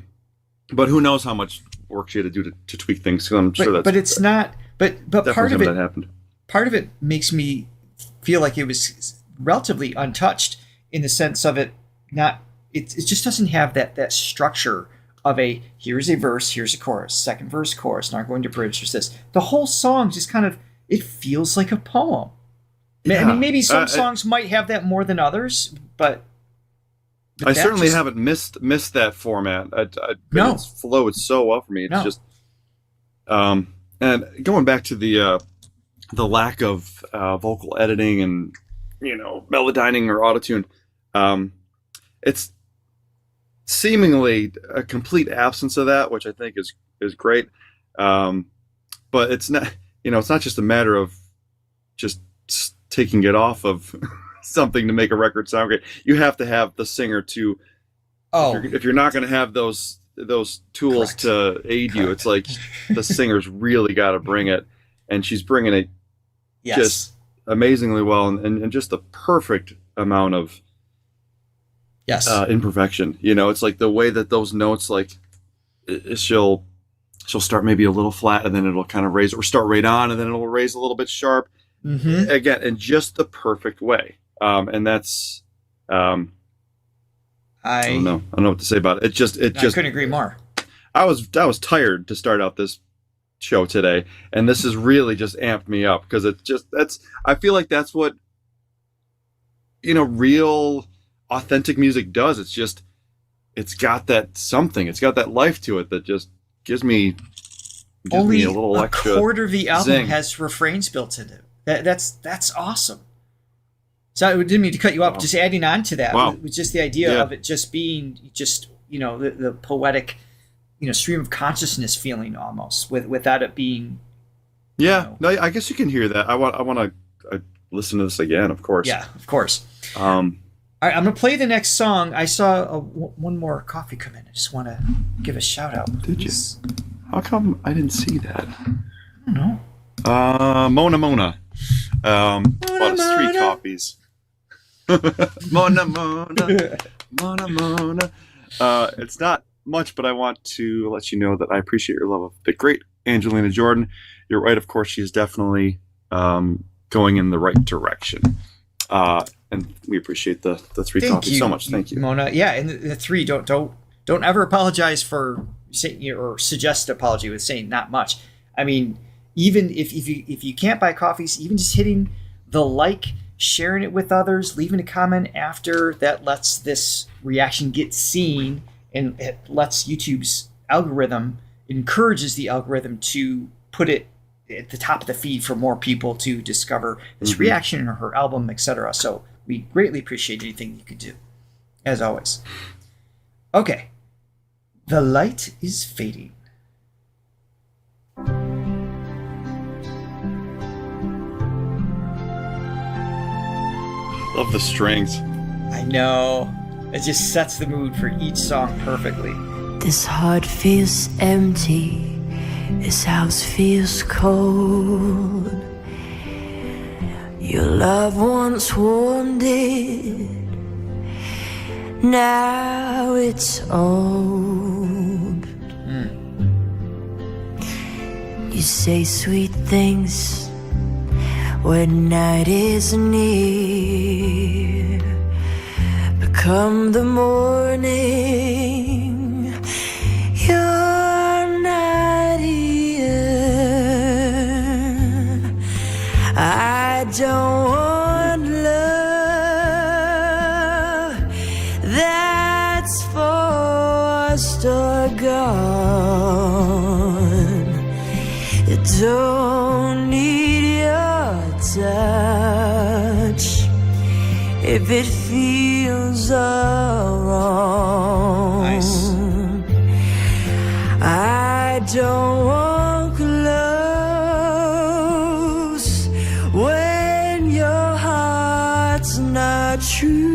But who knows how much work she had to do to tweak things? I'm sure that's. But it's not. But part of it. That happened. Part of it makes me feel like it was relatively untouched in the sense of it not. It just doesn't have that structure of a here's a verse, here's a chorus, second verse, chorus, now going to bridge, there's this. The whole song just kind of, it feels like a poem. I mean, maybe some songs might have that more than others, but I certainly haven't missed that format. It's flowed so well for me. It's just, and going back to the lack of vocal editing and melodyning or autotune, it's seemingly a complete absence of that, which I think is great. But it's not, it's not just a matter of just taking it off of something to make a record sound great. You have to have the singer to. If you're not going to have those tools to aid you, it's like the singer's really got to bring it, and she's bringing it just amazingly well, and just the perfect amount of imperfection. It's like the way that those notes, like she'll start maybe a little flat, and then it'll kind of raise, or start right on, and then it'll raise a little bit sharp. Mm-hmm. Again, in just the perfect way. And that's I don't know what to say about it. I couldn't agree more. I was tired to start out this show today, and this has really just amped me up, because I feel like that's what real authentic music does. It's got that something, it's got that life to it that just gives me a little extra. Only a quarter of the album zing. has refrains built into it. That's awesome. So I didn't mean to cut you off. Just adding on to that, it was just the idea of it just being the poetic, stream of consciousness feeling almost, without it being. Yeah, no, I guess you can hear that. I want to listen to this again, of course. Yeah, of course. All right, I'm gonna play the next song. I saw one more coffee come in. I just want to give a shout out. Did you? How come I didn't see that? I don't know. Mona. Bought us 3 copies. Mona. It's not much, but I want to let you know that I appreciate your love of the great Angelina Jordan. You're right, of course, she's definitely going in the right direction. And we appreciate the 3 copies so much. Thank you, Mona. Yeah, and the 3, don't ever apologize for saying, or suggest apology with saying not much. I mean, even if you can't buy coffees, even just hitting the like, sharing it with others, leaving a comment after, that lets this reaction get seen, and it lets YouTube's algorithm, encourages the algorithm to put it at the top of the feed for more people to discover this reaction or her album, etc. So we greatly appreciate anything you could do, as always. Okay, the light is fading. Love the strings. I know. It just sets the mood for each song perfectly. This heart feels empty. This house feels cold. Your love once warmed it. Now it's old. You say sweet things when night is near. But come the morning, you're not here. I don't want love that's forced or gone. You don't need your touch if it feels wrong. Nice. I don't want close when your heart's not true.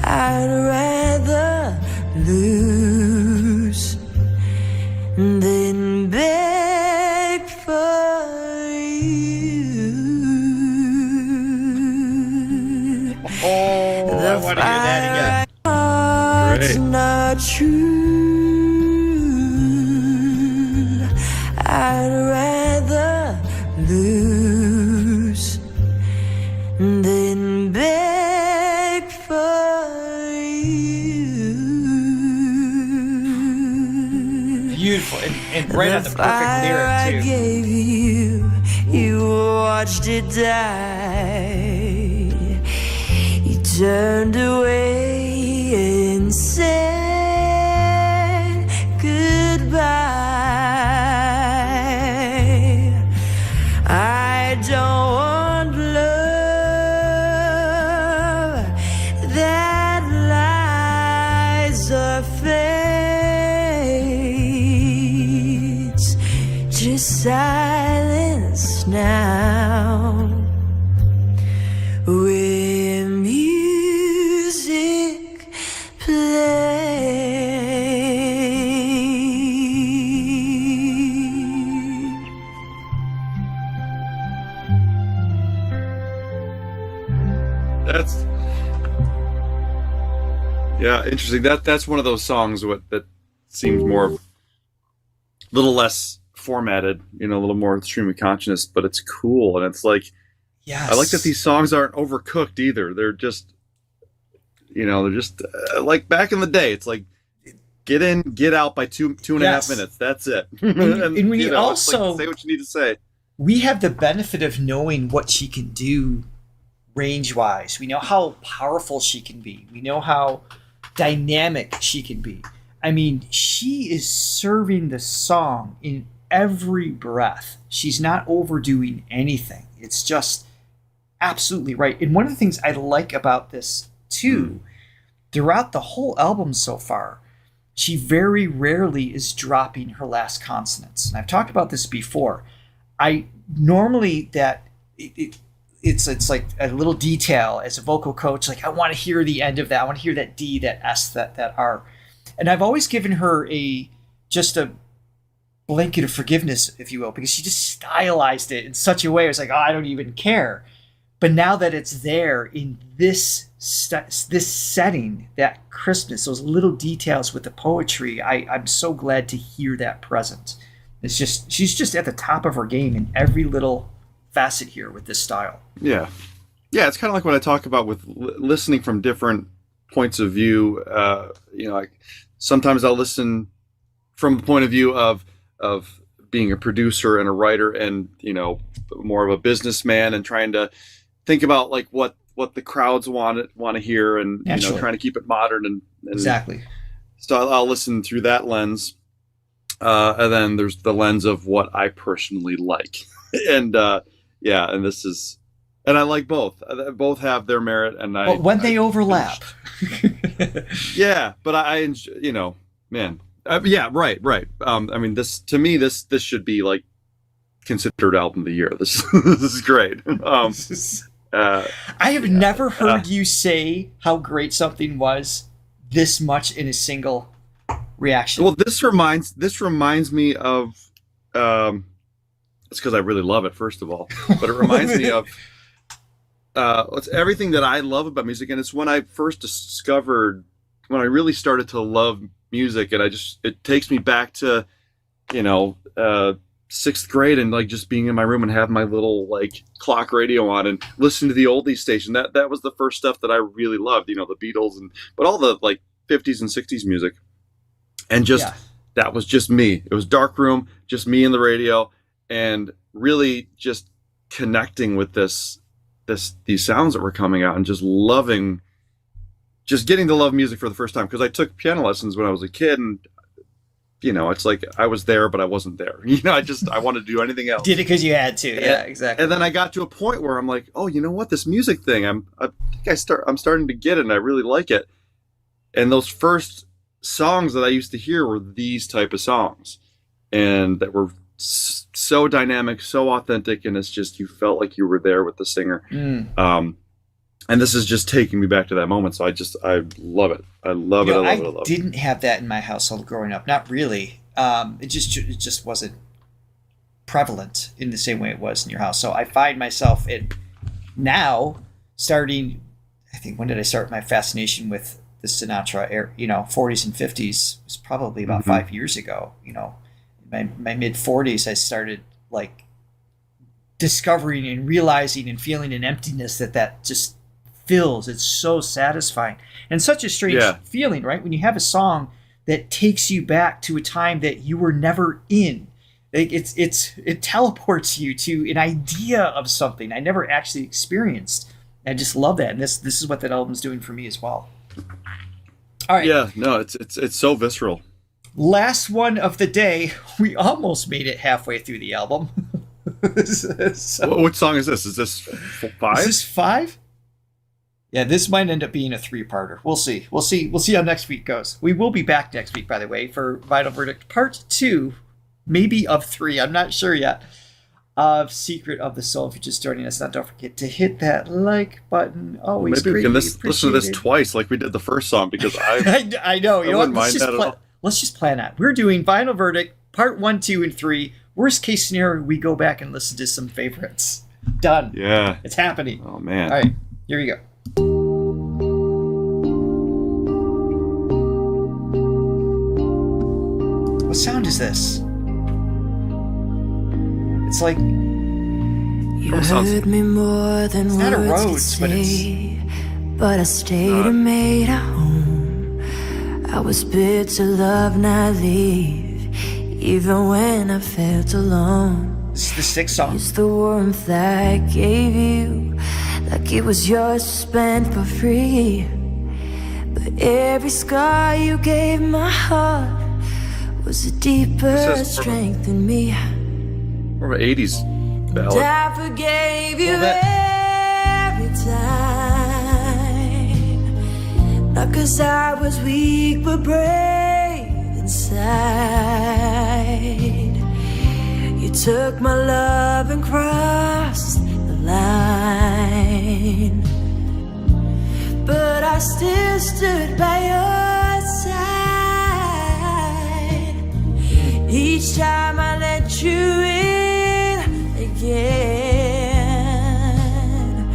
I'd rather lose than beg for you. Oh, I want to hear that again. It's not true. I'd rather lose than beg for you. Beautiful, and right on the perfect lyric too. Gave you watched it die. You turned away and said goodbye. I don't want love that lies or fades, just silence now. Where music plays. That's interesting. That's one of those songs that seems more a little less formatted, a little more stream of consciousness, but it's cool. And it's like, Yes. I like that these songs aren't overcooked either. They're just, like back in the day. It's like, get in, get out by two and a half minutes. That's it. And we also like, say what you need to say. We have the benefit of knowing what she can do range-wise. We know how powerful she can be. We know how dynamic she can be. I mean, she is serving the song in every breath. She's not overdoing anything. It's just absolutely right. And one of the things I like about this too, throughout the whole album so far, she very rarely is dropping her last consonants. And I've talked about this before. I normally it's like a little detail as a vocal coach, like I want to hear the end of that. I want to hear that D, that S, that R. And I've always given her just a blanket of forgiveness, if you will, because she just stylized it in such a way. It was like, oh, I don't even care. But now that it's there in this setting, that crispness, those little details with the poetry, I'm so glad to hear that present. It's just, she's just at the top of her game in every little facet here with this style. Yeah. It's kind of like what I talk about with listening from different points of view. Sometimes I'll listen from the point of view of being a producer and a writer and, more of a businessman and trying to think about like what the crowds want to hear and, trying to keep it modern and exactly. So I'll listen through that lens. And then there's the lens of what I personally like. And, and this is, and I like both. Both have their merit, and but when they overlap, but I enjoy, man. Right. I mean, this should be like considered album of the year. This is great. I have never heard you say how great something was this much in a single reaction. Well, this reminds me of. It's because I really love it, first of all, but it reminds me of it's everything that I love about music, and it's when I first discovered, when I really started to love music, and it takes me back to, 6th grade and like just being in my room and having my little like clock radio on and listening to the oldies station. That was the first stuff that I really loved, the Beatles but all the like 50s and 60s music, and that was just me. It was dark room, just me and the radio. And really just connecting with these sounds that were coming out and just getting to love music for the first time. Because I took piano lessons when I was a kid, and it's like I was there, but I wasn't there. I wanted to do anything else. Did it because you had to. Yeah, exactly. And then I got to a point where I'm like, oh, you know what? This music thing, I'm starting to get it, and I really like it. And those first songs that I used to hear were these type of songs, and that were so dynamic, so authentic, and it's just, you felt like you were there with the singer. And this is just taking me back to that moment. So I love it. I love it. I love it. I didn't have that in my household growing up. Not really. It just wasn't prevalent in the same way it was in your house. So I find myself now starting, I think, when did I start my fascination with the Sinatra era, 40s and 50s? It was probably about 5 years ago. My mid 40s, I started like discovering and realizing and feeling an emptiness that just fills. It's so satisfying and such a strange feeling, right? When you have a song that takes you back to a time that you were never in, Like it teleports you to an idea of something I never actually experienced. I just love that, and this is what that album's doing for me as well. All right. Yeah, no, it's so visceral. Last one of the day. We almost made it halfway through the album. So, Which song is this? Is this 5? Is this 5? Yeah, this might end up being a 3-parter. We'll see. We'll see how next week goes. We will be back next week, by the way, for Vital Verdict Part 2, maybe of 3. I'm not sure yet. Of Secret of the Soul. If you're just joining us now, don't forget to hit that like button. Always maybe we can listen to this twice, like we did the first song, because I know. You know what? Mind that at all. Let's just plan that. We're doing Vinyl Verdict Part 1, 2, and 3. Worst case scenario, we go back and listen to some favorites. Done. Yeah, it's happening. Oh man. All right, here we go. What sound is this? It's like you hurt me more than it's words not a Rhodes, could say, but I stayed and made a home. I was bid to love, not leave, even when I felt alone. This is the 6th song. It's the warmth that I gave you, like it was yours to spend for free. But every scar you gave my heart was a deeper strength in me. More of an 80s ballad. And I forgave you every time, not 'cause I was weak but brave inside. You took my love and crossed the line, but I still stood by your side. Each time I let you in again,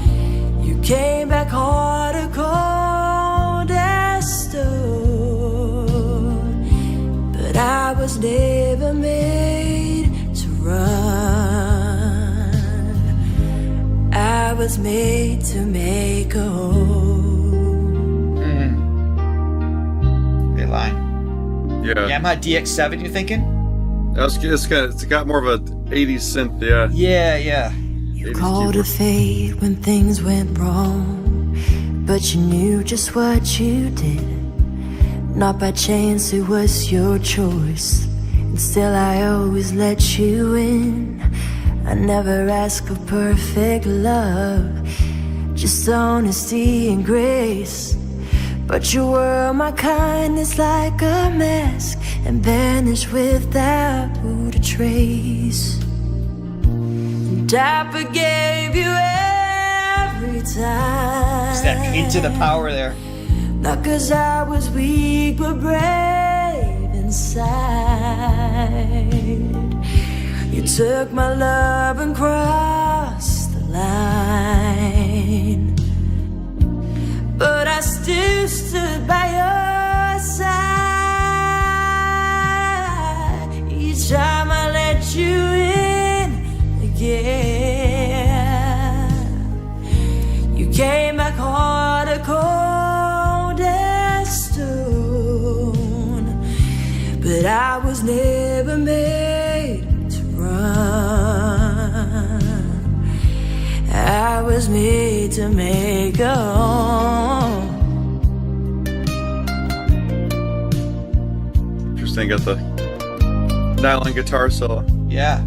you came back harder, cold as stone. But I was never made to run. I was made to make a home. Great line. Yeah. Yamaha DX7, you thinking? It's got more of a 80s synth, yeah. Yeah. You called a fate when things went wrong, but you knew just what you did. Not by chance, it was your choice, and still I always let you in. I never asked for perfect love, just honesty and grace. But you were my kindness like a mask, and vanished without a trace. And I forgave you every time. It's that into the power there. Not 'cause I was weak but brave inside. You took my love and crossed the line, but I still stood by your side. Each time I let you in again, you came back harder, cold as stone. But I was never made to run. I was made to make a home. Interesting, got the nylon guitar solo. Yeah.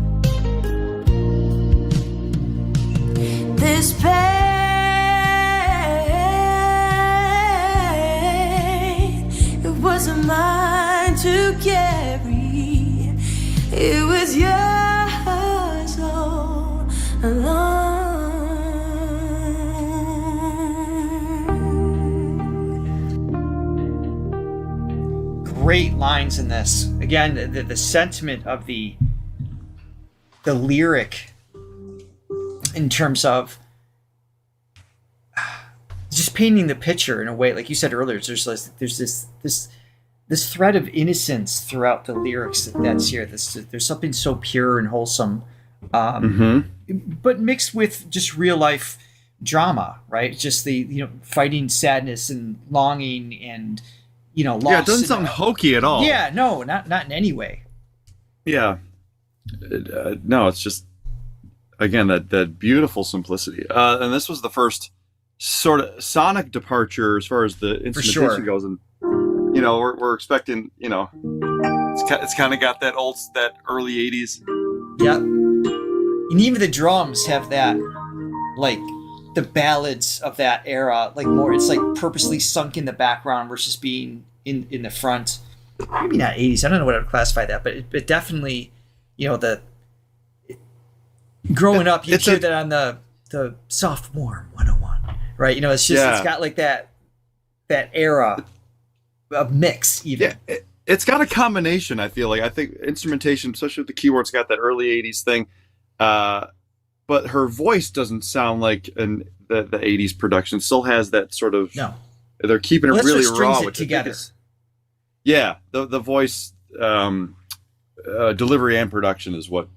This pain, it wasn't mine to carry. It was yours all along. Great lines in this. Again, the sentiment of the lyric in terms of just painting the picture in a way, like you said earlier, there's this thread of innocence throughout the lyrics that's here. There's something so pure and wholesome, but mixed with just real life drama, right? Just the fighting sadness and longing and loss. Yeah, it doesn't sound hokey at all. Yeah, no, not in any way. Yeah. No, it's just, again, that beautiful simplicity. And this was the first sort of sonic departure as far as the instrumentation goes. And, we're expecting, it's kind of got that early 80s. Yep. And even the drums have that, like, the ballads of that era, like more, it's like purposely sunk in the background versus being in the front. Maybe not 80s. I don't know what I would classify that, but it definitely, growing up, you hear that on the soft warm 101, right? It's just, it's got like that era of mix even. Yeah, it's got a combination, I feel like. I think instrumentation, especially with the keyboards, got that early 80s thing. But her voice doesn't sound like the 80s production. It still has that sort of... No. They're keeping it really raw. It together. Yeah, the voice delivery and production is what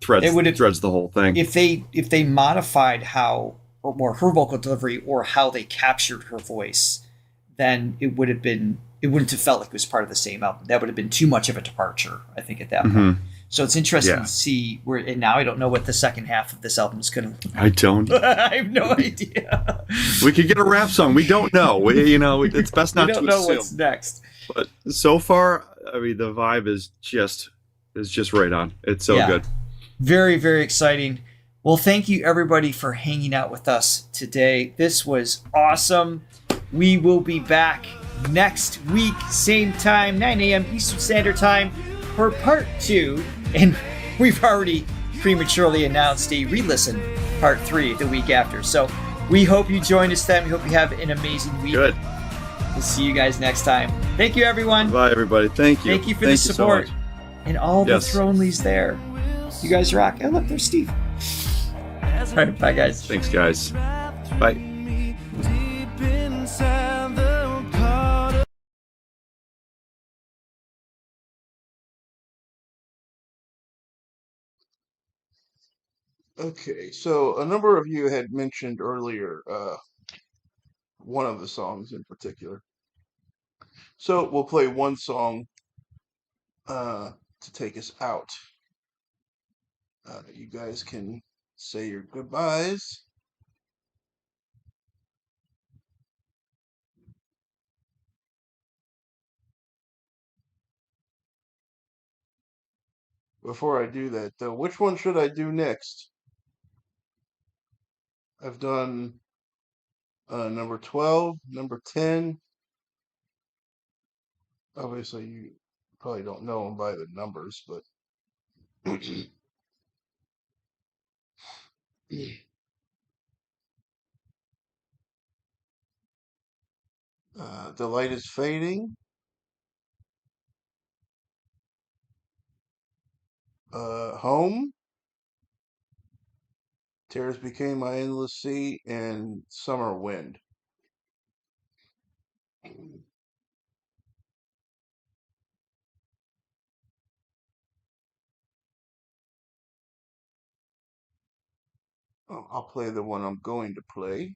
threads the whole thing. If they modified her vocal delivery or how they captured her voice, then it wouldn't have felt like it was part of the same album. That would have been too much of a departure, I think, at that point. So it's interesting to see where, and now I don't know what the second half of this album is going to. I don't. I have no idea. We could get a rap song. We don't know. It's best not to assume. We don't know what's next. But so far, I mean, the vibe is just right on. It's so good. Very, very exciting. Well, thank you everybody for hanging out with us today. This was awesome. We will be back next week, same time, 9 a.m. Eastern Standard Time for part 2. And we've already prematurely announced a re-listen part 3 the week after. So we hope you join us then. We hope you have an amazing week. Good. We'll see you guys next time. Thank you, everyone. Bye, everybody. Thank you. Thank you for the support. And all the Thronelys there. You guys rock. Oh, look, there's Steve. All right, bye, guys. Thanks, guys. Bye. Okay, so a number of you had mentioned earlier one of the songs in particular. So we'll play one song to take us out. You guys can say your goodbyes. Before I do that, though, which one should I do next? I've done number 12, number 10. Obviously, you probably don't know them by the numbers, but The Light is Fading. Home. Tears Became My Endless Sea, and Summer Wind. I'll play the one I'm going to play.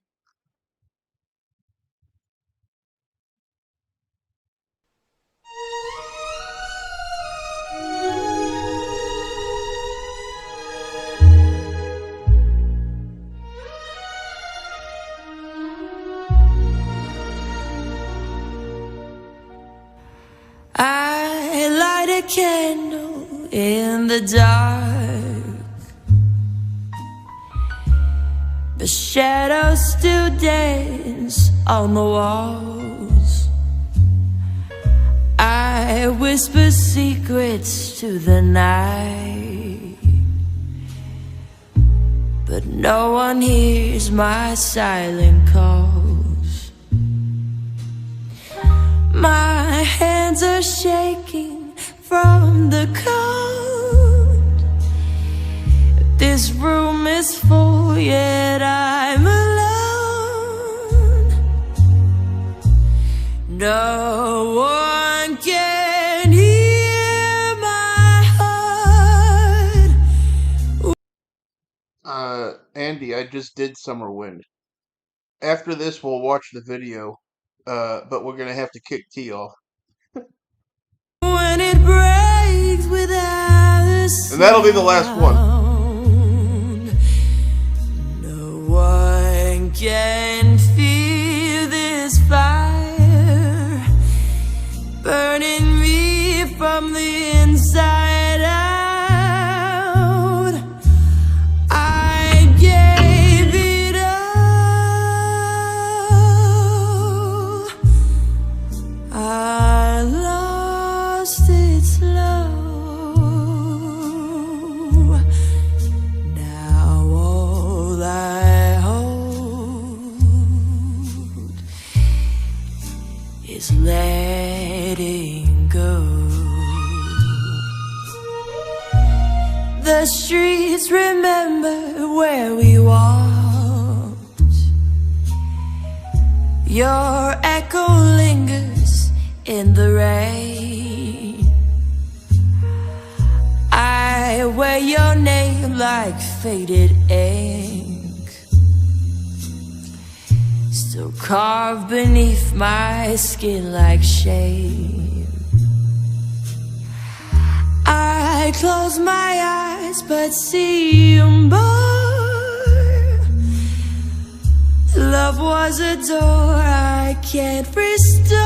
I light a candle in the dark. The shadows still dance on the walls. I whisper secrets to the night, but no one hears my silent calls. My hands are shaking from the cold. This room is full, yet I'm alone. No one can hear my heart. Andy, I just did Summer Wind. After this, we'll watch the video, but we're gonna have to kick T off. When it breaks without And that'll be the last one. No one can feel this fire burning me from the inside out. I gave it all. I lost its love. Now all I hold is letting go. The streets remember where we walked. Your echo lingers in the rain. I wear your name like faded ink, still carved beneath my skin like shame. I close my eyes but see you more. Love was a door I can't restore.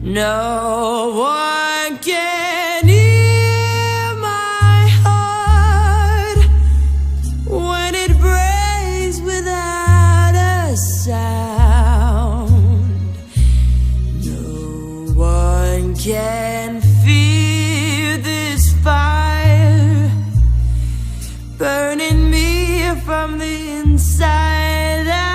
No one can hear my heart when it breaks without a sound. No one can feel this fire burning me from the inside out.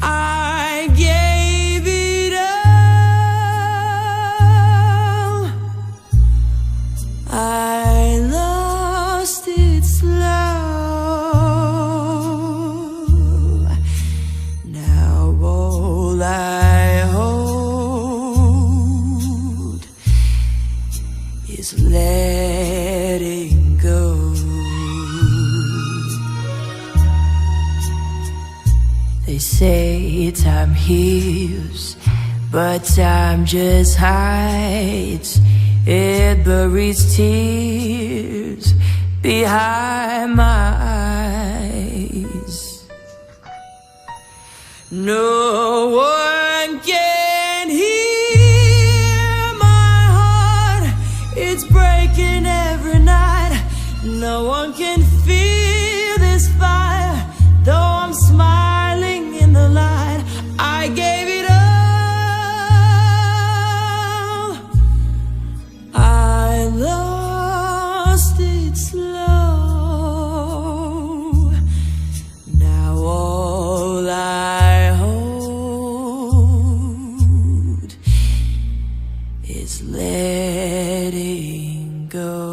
I gave it all. I lost its love. Now all I hold is letting go. They say time heals, but time just hides. It buries tears behind my eyes. No one can hear my heart. It's breaking every night. No one can feel this fire, though I'm smiling in the light. I gave it all. I lost its love. Now all I hold is letting go.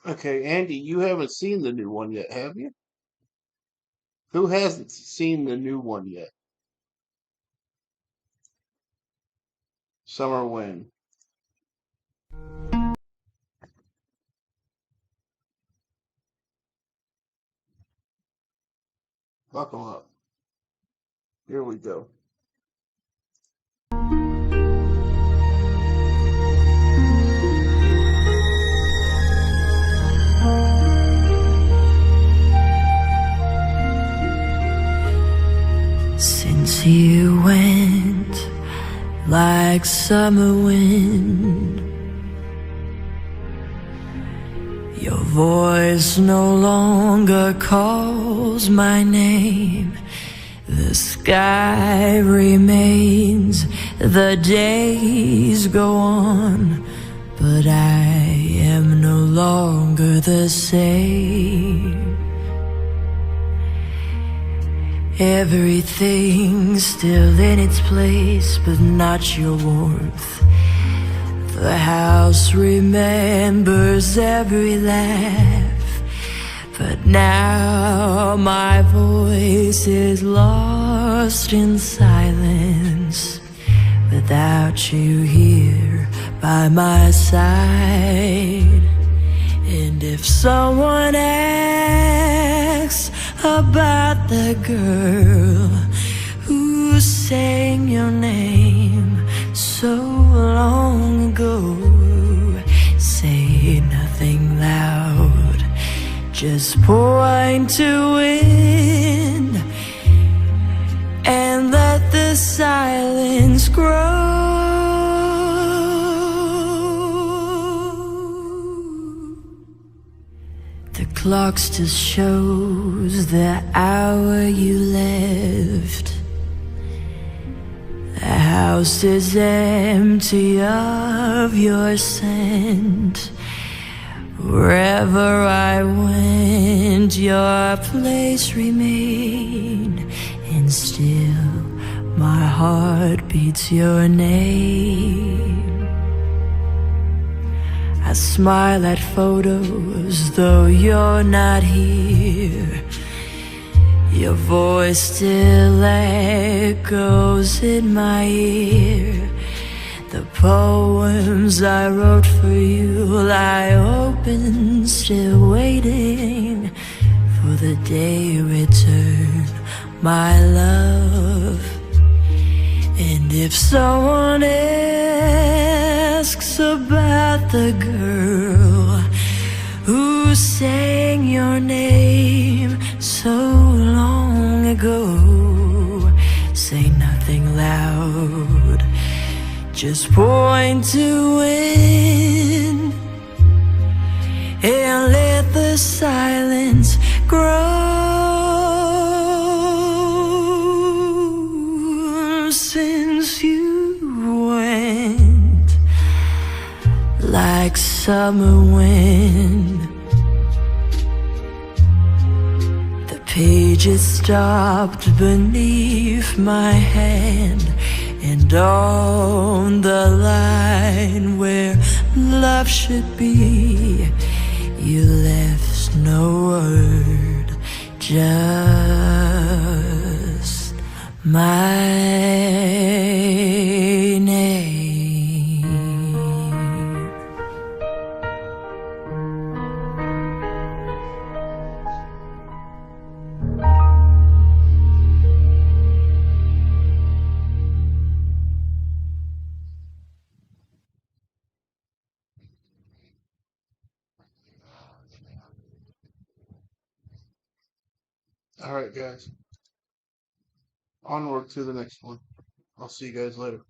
Okay, Andy, you haven't seen the new one yet, have you? Who hasn't seen the new one yet? Summer Wind. Buckle up. Here we go. Since you went like summer wind, your voice no longer calls my name. The sky remains, the days go on, but I am no longer the same. Everything's still in its place, but not your warmth. The house remembers every laugh, but But now my voice is lost in silence without you here by my side. And if someone asks about the girl who sang your name so long ago, say nothing loud, just point to wind and let the silence grow. The clock still shows the hour you left. The house is empty of your scent. Wherever I went, your place remained, and still my heart beats your name. I smile at photos, though you're not here. Your voice still echoes in my ear. The poems I wrote for you lie open, still waiting for the day you return, my love. And if someone asks about the girl who sang your name so long ago, say nothing loud, just point to wind and let the silence grow. Since you went like summer wind, the pages stopped beneath my hand, and on the line where love should be, you left no word, just my name. All right, guys. Onward to the next one. I'll see you guys later.